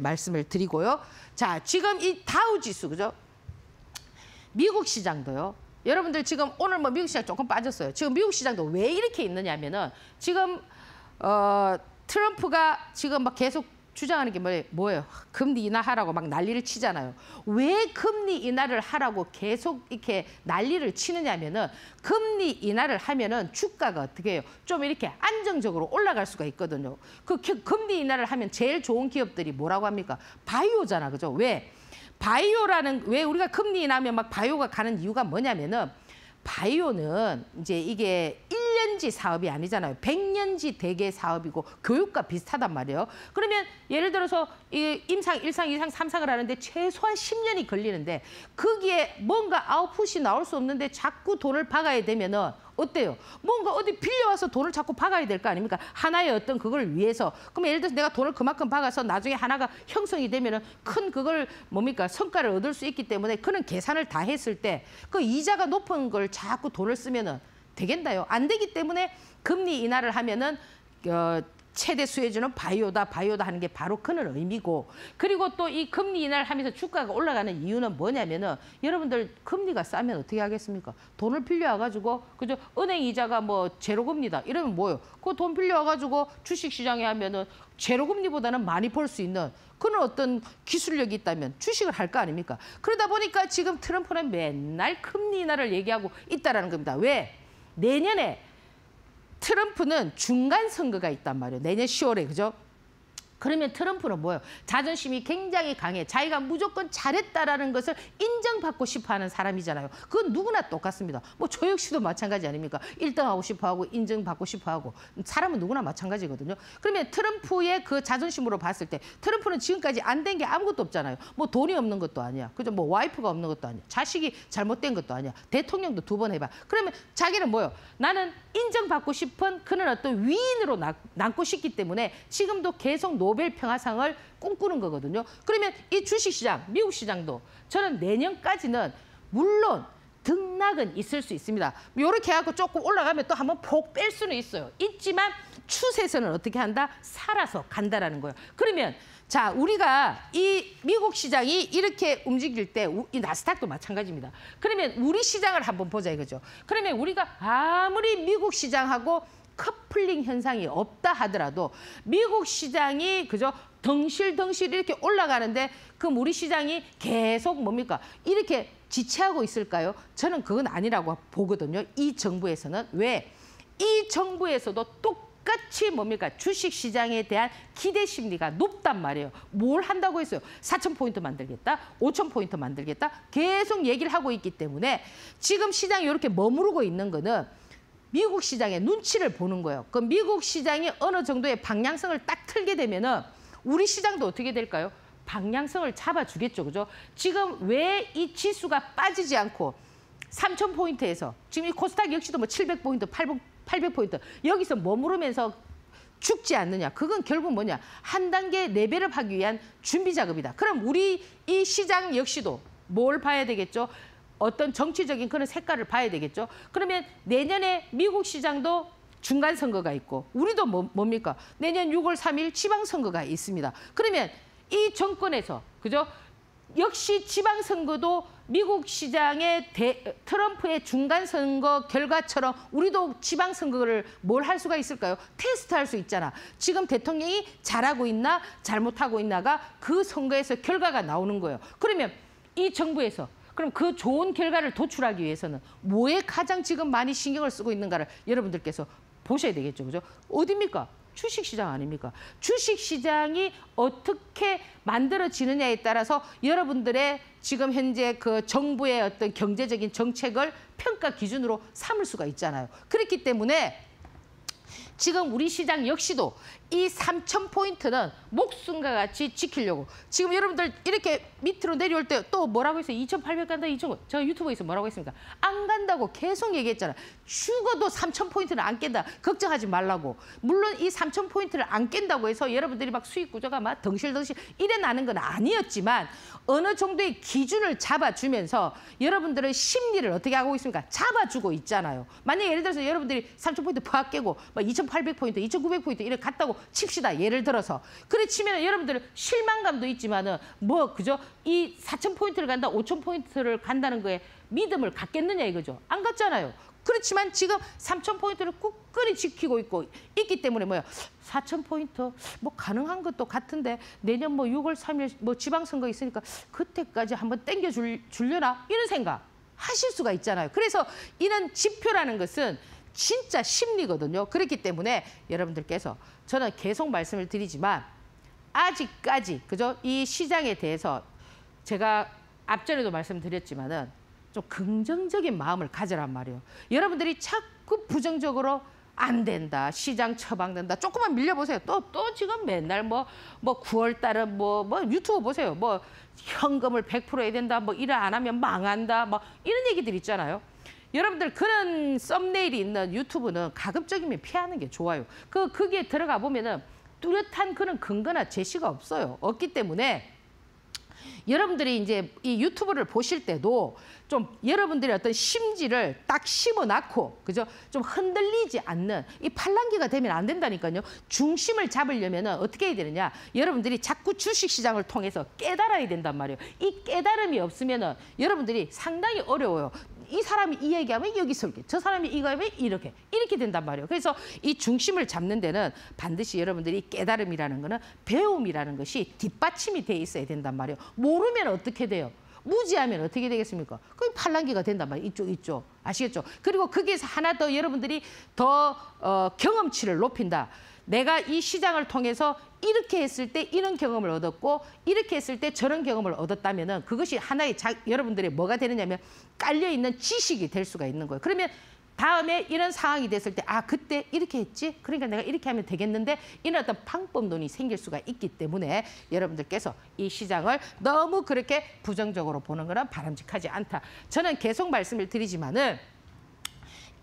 말씀을 드리고요. 자, 지금 이 다우지수, 그죠? 미국 시장도요. 여러분들 지금 오늘 뭐 미국 시장 조금 빠졌어요. 지금 미국 시장도 왜 이렇게 있느냐면은 지금 트럼프가 지금 막 계속 주장하는 게 뭐예요? 금리 인하하라고 막 난리를 치잖아요. 왜 금리 인하를 하라고 계속 이렇게 난리를 치느냐면은 금리 인하를 하면은 주가가 어떻게 해요? 좀 이렇게 안정적으로 올라갈 수가 있거든요. 그 금리 인하를 하면 제일 좋은 기업들이 뭐라고 합니까? 바이오잖아, 그죠? 왜 우리가 금리 인하하면 막 바이오가 가는 이유가 뭐냐면은 바이오는 이제 이게 1년지 사업이 아니잖아요. 100년지 대개 사업이고 교육과 비슷하단 말이에요. 그러면 예를 들어서 임상 1상, 2상, 3상을 하는데 최소한 10년이 걸리는데 거기에 뭔가 아웃풋이 나올 수 없는데 자꾸 돈을 박아야 되면은 어때요? 뭔가 어디 빌려와서 돈을 자꾸 박아야 될 거 아닙니까? 하나의 어떤 그걸 위해서. 그럼 예를 들어서 내가 돈을 그만큼 박아서 나중에 하나가 형성이 되면은 큰 그걸 성과를 얻을 수 있기 때문에 그런 계산을 다 했을 때 그 이자가 높은 걸 자꾸 돈을 쓰면은 되겠나요? 안 되기 때문에 금리 인하를 하면은 최대 수혜주는 바이오다 하는 게 바로 그런 의미고, 그리고 또 이 금리 인하를 하면서 주가가 올라가는 이유는 뭐냐면은 여러분들 금리가 싸면 어떻게 하겠습니까? 돈을 빌려와가지고 그죠? 은행 이자가 뭐 제로금리다 이러면 뭐예요? 그 돈 빌려와가지고 주식시장에 하면은 제로금리보다는 많이 벌 수 있는 그런 어떤 기술력이 있다면 주식을 할 거 아닙니까? 그러다 보니까 지금 트럼프는 맨날 금리 인하를 얘기하고 있다라는 겁니다. 왜? 내년에 트럼프는 중간 선거가 있단 말이에요. 내년 10월에, 그죠? 그러면 트럼프는 뭐예요? 자존심이 굉장히 강해. 자기가 무조건 잘했다라는 것을 인정받고 싶어하는 사람이잖아요. 그건 누구나 똑같습니다. 뭐 저 역시도 마찬가지 아닙니까? 1등하고 싶어하고 인정받고 싶어하고 사람은 누구나 마찬가지거든요. 그러면 트럼프의 그 자존심으로 봤을 때 트럼프는 지금까지 안 된 게 아무것도 없잖아요. 뭐 돈이 없는 것도 아니야. 그죠? 뭐 와이프가 없는 것도 아니야. 자식이 잘못된 것도 아니야. 대통령도 2번 해봐. 그러면 자기는 뭐예요? 나는 인정받고 싶은 그런 어떤 위인으로 남고 싶기 때문에 지금도 계속 노벨 평화상을 꿈꾸는 거거든요. 그러면 이 주식시장, 미국 시장도 저는 내년까지는 물론 등락은 있을 수 있습니다. 이렇게 해갖고 조금 올라가면 또 한번 폭 뺄 수는 있어요. 있지만 추세선은 어떻게 한다? 살아서 간다라는 거예요. 그러면 자, 우리가 이 미국 시장이 이렇게 움직일 때 이 나스닥도 마찬가지입니다. 그러면 우리 시장을 한번 보자 이거죠. 그러면 우리가 아무리 미국 시장하고 커플링 현상이 없다 하더라도 미국 시장이 그죠? 덩실덩실 이렇게 올라가는데 그럼 우리 시장이 계속 이렇게 지체하고 있을까요? 저는 그건 아니라고 보거든요. 이 정부에서는. 왜? 이 정부에서도 똑같이 주식시장에 대한 기대 심리가 높단 말이에요. 뭘 한다고 했어요? 4,000포인트 만들겠다, 5,000포인트 만들겠다 계속 얘기를 하고 있기 때문에 지금 시장이 이렇게 머무르고 있는 거는 미국 시장의 눈치를 보는 거예요. 그 미국 시장이 어느 정도의 방향성을 딱 틀게 되면은 우리 시장도 어떻게 될까요? 방향성을 잡아주겠죠, 그죠? 지금 왜 이 지수가 빠지지 않고 3,000포인트에서 지금 이 코스닥 역시도 뭐 700포인트, 800포인트 여기서 머무르면서 죽지 않느냐? 그건 결국 뭐냐? 한 단계 레벨업하기 위한 준비 작업이다. 그럼 우리 이 시장 역시도 뭘 봐야 되겠죠? 어떤 정치적인 그런 색깔을 봐야 되겠죠. 그러면 내년에 미국 시장도 중간 선거가 있고 우리도 뭡니까? 내년 6월 3일 지방선거가 있습니다. 그러면 이 정권에서 그죠? 역시 지방선거도 미국 시장의 트럼프의 중간선거 결과처럼 우리도 지방선거를 뭘 할 수가 있을까요? 테스트할 수 있잖아. 지금 대통령이 잘하고 있나 잘못하고 있나가 그 선거에서 결과가 나오는 거예요. 그러면 이 정부에서 그럼 그 좋은 결과를 도출하기 위해서는 뭐에 가장 지금 많이 신경을 쓰고 있는가를 여러분들께서 보셔야 되겠죠. 그죠? 어디입니까? 주식시장 아닙니까? 주식시장이 어떻게 만들어지느냐에 따라서 여러분들의 지금 현재 그 정부의 어떤 경제적인 정책을 평가 기준으로 삼을 수가 있잖아요. 그렇기 때문에 지금 우리 시장 역시도 이 3,000포인트는 목숨과 같이 지키려고. 지금 여러분들 이렇게 밑으로 내려올 때 또 뭐라고 했어요? 2,800 간다, 2,000. 제가 유튜브에서 뭐라고 했습니까? 안 간다고 계속 얘기했잖아. 죽어도 3,000포인트를 안 깬다. 걱정하지 말라고. 물론 이 3,000포인트를 안 깬다고 해서 여러분들이 막 수익 구조가 막 덩실덩실 이래 나는 건 아니었지만 어느 정도의 기준을 잡아주면서 여러분들의 심리를 어떻게 하고 있습니까? 잡아주고 있잖아요. 만약에 예를 들어서 여러분들이 3,000포인트 팍 깨고 막 2,800포인트, 2,900포인트 이렇게 갔다고 칩시다. 예를 들어서. 그래 치면 여러분들은 실망감도 있지만은 뭐 그죠? 이 4,000포인트를 간다, 5,000포인트를 간다는 거에 믿음을 갖겠느냐 이거죠. 안 갖잖아요. 그렇지만 지금 3,000포인트를 꿋꿋이 지키고 있기 때문에 뭐야? 4,000포인트 뭐 가능한 것도 같은데 내년 뭐 6월 3일 뭐 지방선거 있으니까 그때까지 한번 주려나? 이런 생각 하실 수가 있잖아요. 그래서 이런 지표라는 것은 진짜 심리거든요. 그렇기 때문에 여러분들께서 저는 계속 말씀을 드리지만 아직까지 그죠? 이 시장에 대해서 제가 앞전에도 말씀드렸지만은 좀 긍정적인 마음을 가져란 말이에요. 여러분들이 자꾸 부정적으로 안 된다, 시장 처방된다. 조금만 밀려보세요. 또 지금 맨날 뭐 9월 달은 뭐 유튜브 보세요. 뭐 현금을 100% 해야 된다, 뭐 일 안 하면 망한다, 뭐 이런 얘기들 있잖아요. 여러분들 그런 썸네일이 있는 유튜브는 가급적이면 피하는 게 좋아요. 거기에 들어가 보면은 뚜렷한 그런 근거나 제시가 없어요. 없기 때문에 여러분들이 이제 이 유튜브를 보실 때도 좀 여러분들의 어떤 심지를 딱 심어놨고, 그죠? 좀 흔들리지 않는 이 팔랑귀가 되면 안 된다니까요. 중심을 잡으려면 어떻게 해야 되느냐? 여러분들이 자꾸 주식시장을 통해서 깨달아야 된단 말이에요. 이 깨달음이 없으면 여러분들이 상당히 어려워요. 이 사람이 이 얘기하면 여기서 이렇게, 저 사람이 이거 하면 이렇게 된단 말이에요. 그래서 이 중심을 잡는 데는 반드시 여러분들이 깨달음이라는 거는 배움이라는 것이 뒷받침이 돼 있어야 된단 말이에요. 모르면 어떻게 돼요? 무지하면 어떻게 되겠습니까? 그 팔랑귀가 된단 말이에요. 이쪽. 아시겠죠? 그리고 거기에서 하나 더 여러분들이 더 경험치를 높인다. 내가 이 시장을 통해서 이렇게 했을 때 이런 경험을 얻었고 이렇게 했을 때 저런 경험을 얻었다면은 그것이 하나의 여러분들의 뭐가 되느냐면 깔려있는 지식이 될 수가 있는 거예요. 그러면 다음에 이런 상황이 됐을 때 그때 이렇게 했지? 그러니까 내가 이렇게 하면 되겠는데 이런 어떤 방법론이 생길 수가 있기 때문에 여러분들께서 이 시장을 너무 그렇게 부정적으로 보는 거는 바람직하지 않다. 저는 계속 말씀을 드리지만은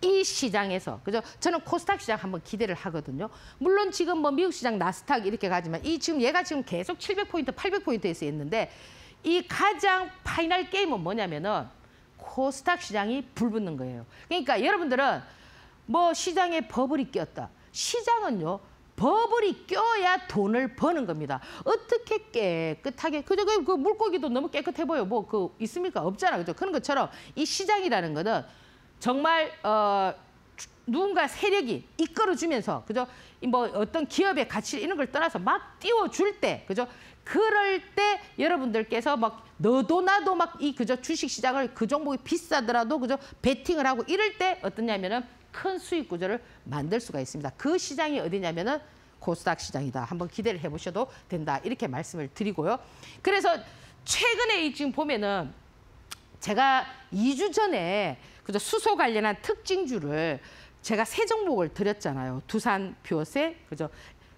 이 시장에서, 그죠? 저는 코스닥 시장 한번 기대를 하거든요. 물론 지금 뭐 미국 시장 나스닥 이렇게 가지만 얘가 지금 계속 700포인트, 800포인트에서 했는데 이 가장 파이널 게임은 뭐냐면은 코스닥 시장이 불붙는 거예요. 그러니까 여러분들은 뭐 시장에 버블이 꼈다. 시장은요. 버블이 껴야 돈을 버는 겁니다. 어떻게 깨끗하게, 그죠? 그 물고기도 너무 깨끗해 보여. 뭐 있습니까? 없잖아. 그죠? 그런 것처럼 이 시장이라는 거는 정말 누군가 세력이 이끌어주면서, 그죠? 뭐 어떤 기업의 가치 이런 걸 떠나서 막 띄워줄 때, 그죠? 그럴 때 여러분들께서 막 너도 나도 막 그죠? 주식시장을 그 종목이 비싸더라도, 그죠? 베팅을 하고 이럴 때 어떠냐면은 큰 수익 구조를 만들 수가 있습니다. 그 시장이 어디냐면은 코스닥 시장이다. 한번 기대를 해보셔도 된다. 이렇게 말씀을 드리고요. 그래서 최근에 지금 보면은 제가 2주 전에 그죠? 수소 관련한 특징주를 제가 세 종목을 드렸잖아요. 두산 퓨어셀, 그죠?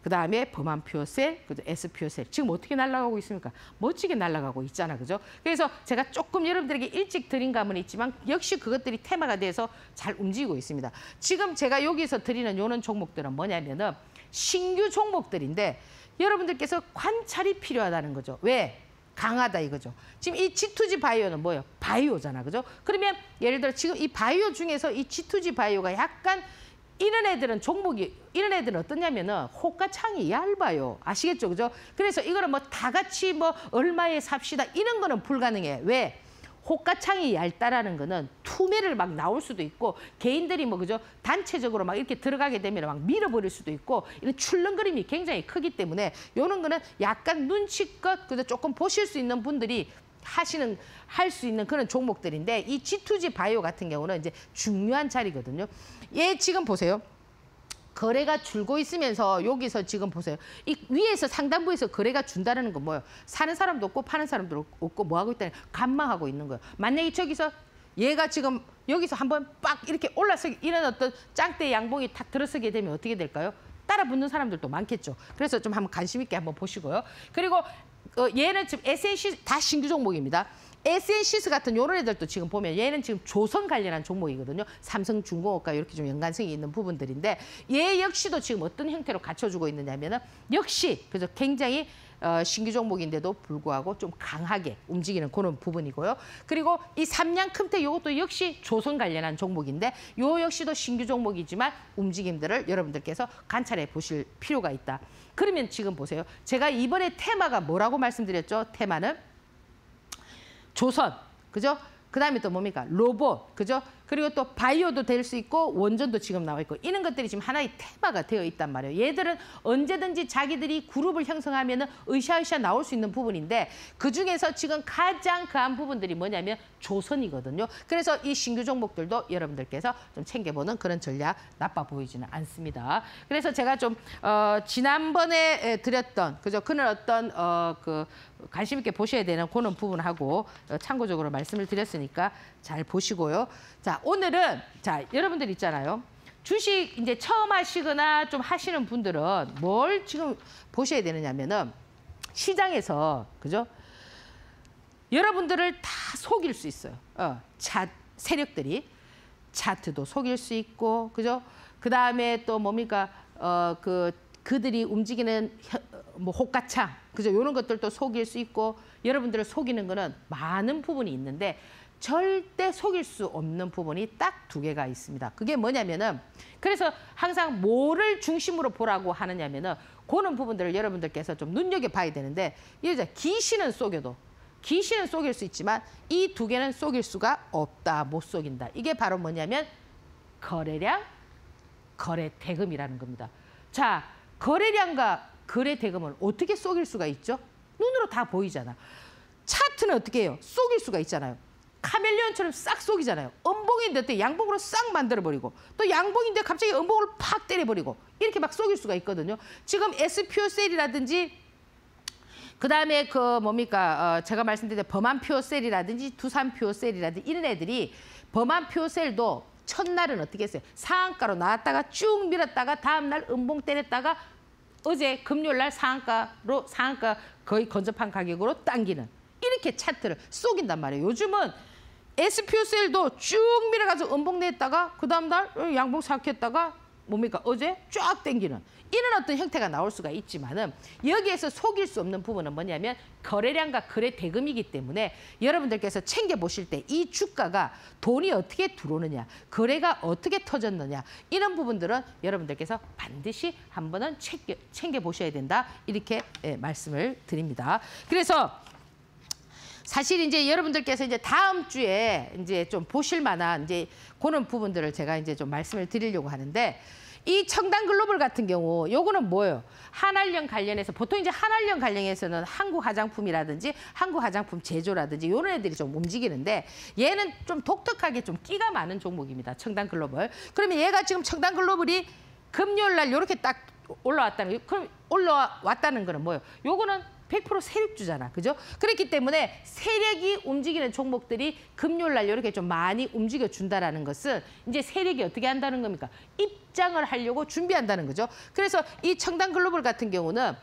그다음에 범한 퓨어셀, 그죠? S 퓨어셀. 지금 어떻게 날아가고 있습니까? 멋지게 날아가고 있잖아, 그죠? 그래서 제가 조금 여러분들에게 일찍 드린 감은 있지만 역시 그것들이 테마가 돼서 잘 움직이고 있습니다. 지금 제가 여기서 드리는 요런 종목들은 뭐냐면은 신규 종목들인데 여러분들께서 관찰이 필요하다는 거죠. 왜? 강하다 이거죠. 지금 이 G2G 바이오는 뭐예요? 바이오잖아, 그죠? 그러면 예를 들어 지금 이 바이오 중에서 이 G2G 바이오가 약간 이런 애들은 어떠냐면은 호가창이 얇아요. 아시겠죠, 그죠? 그래서 이거는 뭐 다 같이 뭐 얼마에 삽시다 이런 거는 불가능해. 왜? 호가창이 얇다라는 거는 투매를 막 나올 수도 있고 개인들이 뭐 그죠 단체적으로 막 이렇게 들어가게 되면 막 밀어버릴 수도 있고 이런 출렁거림이 굉장히 크기 때문에 이런 거는 약간 눈치껏 그죠 조금 보실 수 있는 분들이 할 수 있는 그런 종목들인데 이 G2G 바이오 같은 경우는 이제 중요한 자리거든요. 얘 지금 보세요. 거래가 줄고 있으면서 여기서 지금 보세요. 이 위에서 상단부에서 거래가 준다는 건 뭐예요? 사는 사람도 없고 파는 사람도 없고 뭐 하고 있다는 관망하고 있는 거예요. 만약에 저기서 얘가 지금 여기서 한번 빡 이렇게 올라서기 이런 어떤 짱대 양봉이 탁 들어서게 되면 어떻게 될까요? 알아붙는 사람들도 많겠죠. 그래서 좀 한번 관심 있게 한번 보시고요. 그리고 얘는 지금 SNC 다 신규 종목입니다. SNC스 같은 요런 애들도 지금 보면 얘는 지금 조선 관련한 종목이거든요. 삼성중공업과 이렇게 좀 연관성이 있는 부분들인데 얘 역시도 지금 어떤 형태로 갖춰주고 있느냐면은 역시 그래서 굉장히 신규 종목인데도 불구하고 좀 강하게 움직이는 그런 부분이고요. 그리고 이 삼양금태 이것도 역시 조선 관련한 종목인데 요 역시도 신규 종목이지만 움직임들을 여러분들께서 관찰해 보실 필요가 있다. 그러면 지금 보세요. 제가 이번에 테마가 뭐라고 말씀드렸죠? 테마는 조선, 그죠? 그다음에 또 뭡니까? 로봇, 그죠? 그리고 또 바이오도 될 수 있고 원전도 지금 나와 있고 이런 것들이 지금 하나의 테마가 되어 있단 말이에요. 얘들은 언제든지 자기들이 그룹을 형성하면은 으쌰으쌰 나올 수 있는 부분인데 그중에서 지금 가장 그한 부분들이 뭐냐면 조선이거든요. 그래서 이 신규 종목들도 여러분들께서 좀 챙겨보는 그런 전략 나빠 보이지는 않습니다. 그래서 제가 좀 지난번에 드렸던 그죠? 그는 어떤 그 관심 있게 보셔야 되는 그런 부분하고 참고적으로 말씀을 드렸으니까 잘 보시고요. 자, 오늘은 자, 여러분들 있잖아요. 주식 이제 처음 하시거나 좀 하시는 분들은 뭘 지금 보셔야 되느냐면은 시장에서 그죠? 여러분들을 다 속일 수 있어요. 세력들이 차트도 속일 수 있고 그죠? 그다음에 또 뭡니까? 그들이 움직이는 뭐 호가창 그죠? 이런 것들도 속일 수 있고 여러분들을 속이는 거는 많은 부분이 있는데 절대 속일 수 없는 부분이 딱 두 개가 있습니다. 그게 뭐냐면은 그래서 항상 뭐를 중심으로 보라고 하느냐면은 그런 부분들을 여러분들께서 좀 눈여겨봐야 되는데 이제 귀신은 속여도 귀신은 속일 수 있지만 이 두 개는 속일 수가 없다. 못 속인다. 이게 바로 뭐냐면 거래량, 거래 대금이라는 겁니다. 자, 거래량과 거래 대금을 어떻게 속일 수가 있죠? 눈으로 다 보이잖아. 차트는 어떻게 해요? 속일 수가 있잖아요. 카멜레온처럼 싹 속이잖아요. 음봉인데 어때? 양봉으로 싹 만들어버리고 또 양봉인데 갑자기 음봉을 팍 때려버리고 이렇게 막 속일 수가 있거든요. 지금 SPO셀이라든지 그다음에 그 뭡니까? 제가 말씀드린 범한표셀이라든지 두산표셀이라든지 이런 애들이 범한표셀도 첫날은 어떻게 했어요? 상한가로 나왔다가 쭉 밀었다가 다음날 음봉 때렸다가 어제 금요일날 상한가 거의 건접한 가격으로 당기는 이렇게 차트를 쏘긴단 말이에요. 요즘은 SPO셀도 쭉 밀어가지고 음봉 냈다가 그 다음날 양봉 삭혔다가 뭡니까? 어제 쫙 당기는 이런 어떤 형태가 나올 수가 있지만은 여기에서 속일 수 없는 부분은 뭐냐면 거래량과 거래 대금이기 때문에 여러분들께서 챙겨보실 때 이 주가가 돈이 어떻게 들어오느냐, 거래가 어떻게 터졌느냐 이런 부분들은 여러분들께서 반드시 한 번은 챙겨보셔야 된다. 이렇게 말씀을 드립니다. 그래서 사실 이제 여러분들께서 이제 다음 주에 이제 좀 보실 만한 이제 그런 부분들을 제가 이제 좀 말씀을 드리려고 하는데 이 청담글로벌 같은 경우 요거는 뭐예요? 한알령 관련해서 보통 이제 한알령 관련해서는 한국 화장품이라든지 한국 화장품 제조라든지 이런 애들이 좀 움직이는데 얘는 좀 독특하게 좀 끼가 많은 종목입니다. 청담글로벌. 그러면 얘가 지금 청담글로벌이 금요일 날 이렇게 딱 올라왔다는 거. 그럼 올라왔다는 거는 뭐예요? 요거는 100% 세력주잖아. 그죠? 그렇기 때문에 세력이 움직이는 종목들이 금요일 날 이렇게 좀 많이 움직여 준다라는 것은 이제 세력이 어떻게 한다는 겁니까? 입장을 하려고 준비한다는 거죠. 그래서 이 청담글로벌 같은 경우는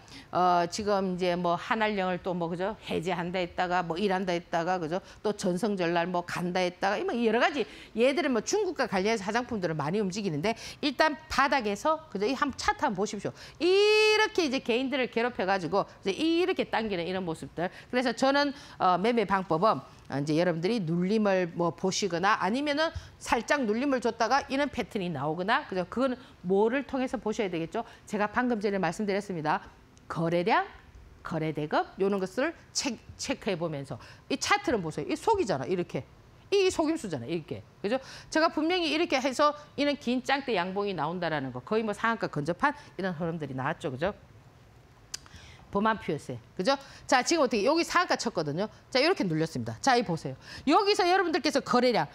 지금 이제 뭐 한알령을 또 뭐 그죠? 해제한다 했다가 뭐 일한다 했다가 그죠? 또 전성절날 뭐 간다 했다가 뭐 여러 가지 얘들은 뭐 중국과 관련해서 화장품들을 많이 움직이는데 일단 바닥에서 그죠? 이 한 차트 한번 보십시오. 이렇게 이제 개인들을 괴롭혀 가지고 이제 이렇게 당기는 이런 모습들. 그래서 저는 매매 방법은 이제 여러분들이 눌림을 뭐 보시거나 아니면은 살짝 눌림을 줬다가 이런 패턴이 나오거나 그죠? 그거는 뭐를 통해서 보셔야 되겠죠? 제가 방금 전에 말씀드렸습니다. 거래량, 거래대금 이런 것을 체크해 보면서 이 차트를 보세요. 이 속이잖아. 이렇게. 이 속임수잖아. 이렇게. 그죠? 제가 분명히 이렇게 해서 이런 긴 짱대 양봉이 나온다라는 거. 거의 뭐 상한가 근접한 이런 흐름들이 나왔죠. 그죠? 범한표세. 그죠? 자, 지금 어떻게 여기 상한가 쳤거든요. 자, 이렇게 눌렸습니다. 자, 이 보세요. 여기서 여러분들께서 거래량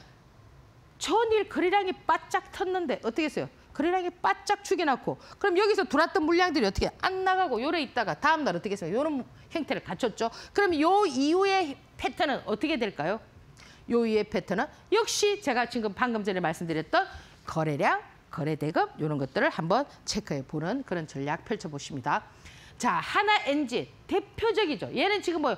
전일 거래량이 바짝 텄는데 어떻게 했어요? 거래량이 바짝 죽여놨고 그럼 여기서 들어왔던 물량들이 어떻게 안 나가고 요래 있다가 다음 날 어떻게 했어요? 이런 형태를 갖췄죠. 그럼 요 이후의 패턴은 어떻게 될까요? 요 이후의 패턴은 역시 제가 지금 방금 전에 말씀드렸던 거래량, 거래대금 이런 것들을 한번 체크해 보는 그런 전략 펼쳐보십니다. 자, 하나 엔진 대표적이죠. 얘는 지금 뭐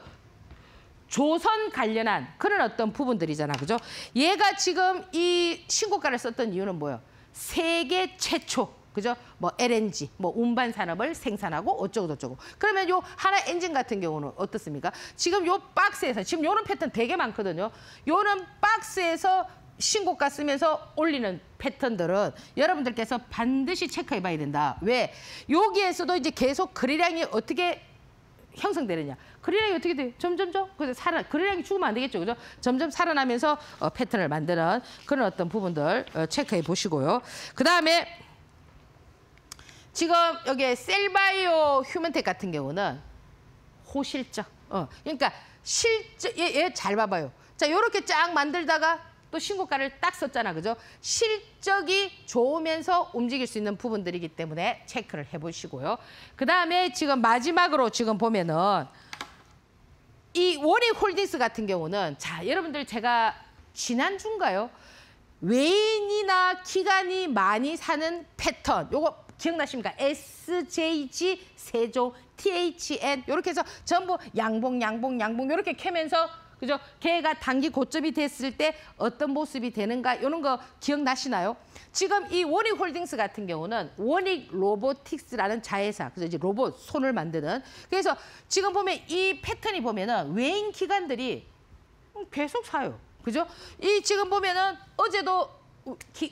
조선 관련한 그런 어떤 부분들이잖아, 그죠? 얘가 지금 이 신고가를 썼던 이유는 뭐예요? 세계 최초, 그죠? 뭐 LNG, 뭐 운반 산업을 생산하고 어쩌고 저쩌고. 그러면 요 하나 엔진 같은 경우는 어떻습니까? 지금 요 박스에서 지금 요런 패턴 되게 많거든요. 요런 박스에서 신고가 쓰면서 올리는 패턴들은 여러분들께서 반드시 체크해 봐야 된다. 왜? 여기에서도 이제 계속 거래량이 어떻게 형성되느냐. 거래량이 어떻게 돼? 점점점. 그래서 거래량이 죽으면 안 되겠죠. 그죠? 점점 살아나면서 패턴을 만드는 그런 어떤 부분들 체크해 보시고요. 그다음에 지금 여기에 셀바이오 휴먼텍 같은 경우는 호실적. 그러니까 실적, 얘 잘 봐봐요. 자, 요렇게 쫙 만들다가 또 신고가를 딱 썼잖아, 그죠? 실적이 좋으면서 움직일 수 있는 부분들이기 때문에 체크를 해보시고요. 그 다음에 지금 마지막으로 지금 보면은 이 원익홀딩스 같은 경우는 자, 여러분들 제가 지난주인가요? 외인이나 기관이 많이 사는 패턴, 요거 기억나십니까? SJG, 세종, THN 이렇게 해서 전부 양봉 이렇게 캐면서 그죠? 걔가 단기 고점이 됐을 때 어떤 모습이 되는가 이런 거 기억나시나요? 지금 이 원익홀딩스 같은 경우는 원익 로보틱스라는 자회사, 그죠? 이제 로봇 손을 만드는. 그래서 지금 보면 이 패턴이 보면은 외인 기관들이 계속 사요, 그죠? 이 지금 보면은 어제도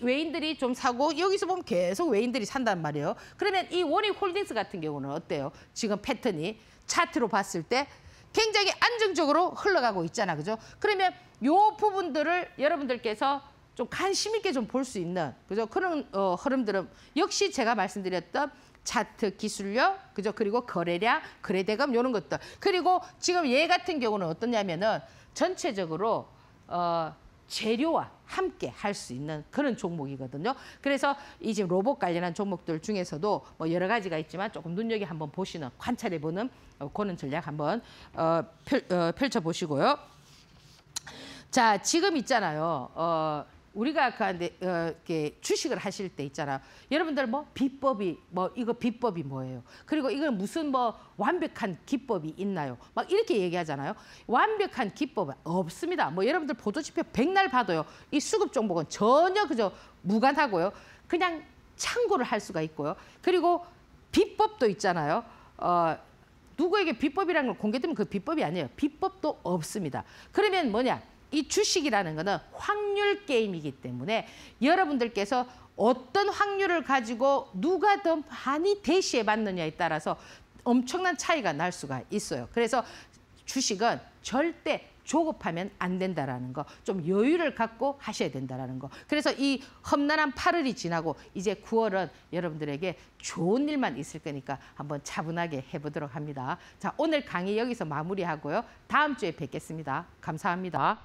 외인들이 좀 사고 여기서 보면 계속 외인들이 산단 말이에요. 그러면 이 원익홀딩스 같은 경우는 어때요? 지금 패턴이 차트로 봤을 때 굉장히 안정적으로 흘러가고 있잖아, 그죠? 그러면 요 부분들을 여러분들께서 좀 관심 있게 좀 볼 수 있는, 그죠? 그런 흐름들은 역시 제가 말씀드렸던 차트 기술력, 그죠? 그리고 거래량, 거래대금 이런 것들. 그리고 지금 얘 같은 경우는 어떠냐면은 전체적으로 재료와 함께 할 수 있는 그런 종목이거든요. 그래서 이 지금 로봇 관련한 종목들 중에서도 뭐 여러 가지가 있지만 조금 눈여겨 한번 보시는, 관찰해보는 그런 전략 한번 펼쳐보시고요. 자, 지금 있잖아요. 우리가 이렇게 주식을 하실 때 있잖아요. 여러분들 뭐 비법이 이거 비법이 뭐예요? 그리고 이건 무슨 뭐 완벽한 기법이 있나요? 막 이렇게 얘기하잖아요. 완벽한 기법은 없습니다. 뭐 여러분들 보도지표 백날 봐도요. 이 수급 종목은 전혀 그저 무관하고요. 그냥 참고를 할 수가 있고요. 그리고 비법도 있잖아요. 누구에게 비법이라는 걸 공개되면 그 비법이 아니에요. 비법도 없습니다. 그러면 뭐냐? 이 주식이라는 거는 확률 게임이기 때문에 여러분들께서 어떤 확률을 가지고 누가 더 많이 대시해 받느냐에 따라서 엄청난 차이가 날 수가 있어요. 그래서 주식은 절대 조급하면 안 된다라는 거, 좀 여유를 갖고 하셔야 된다라는 거. 그래서 이 험난한 8월이 지나고 이제 9월은 여러분들에게 좋은 일만 있을 거니까 한번 차분하게 해보도록 합니다. 자, 오늘 강의 여기서 마무리하고요. 다음 주에 뵙겠습니다. 감사합니다.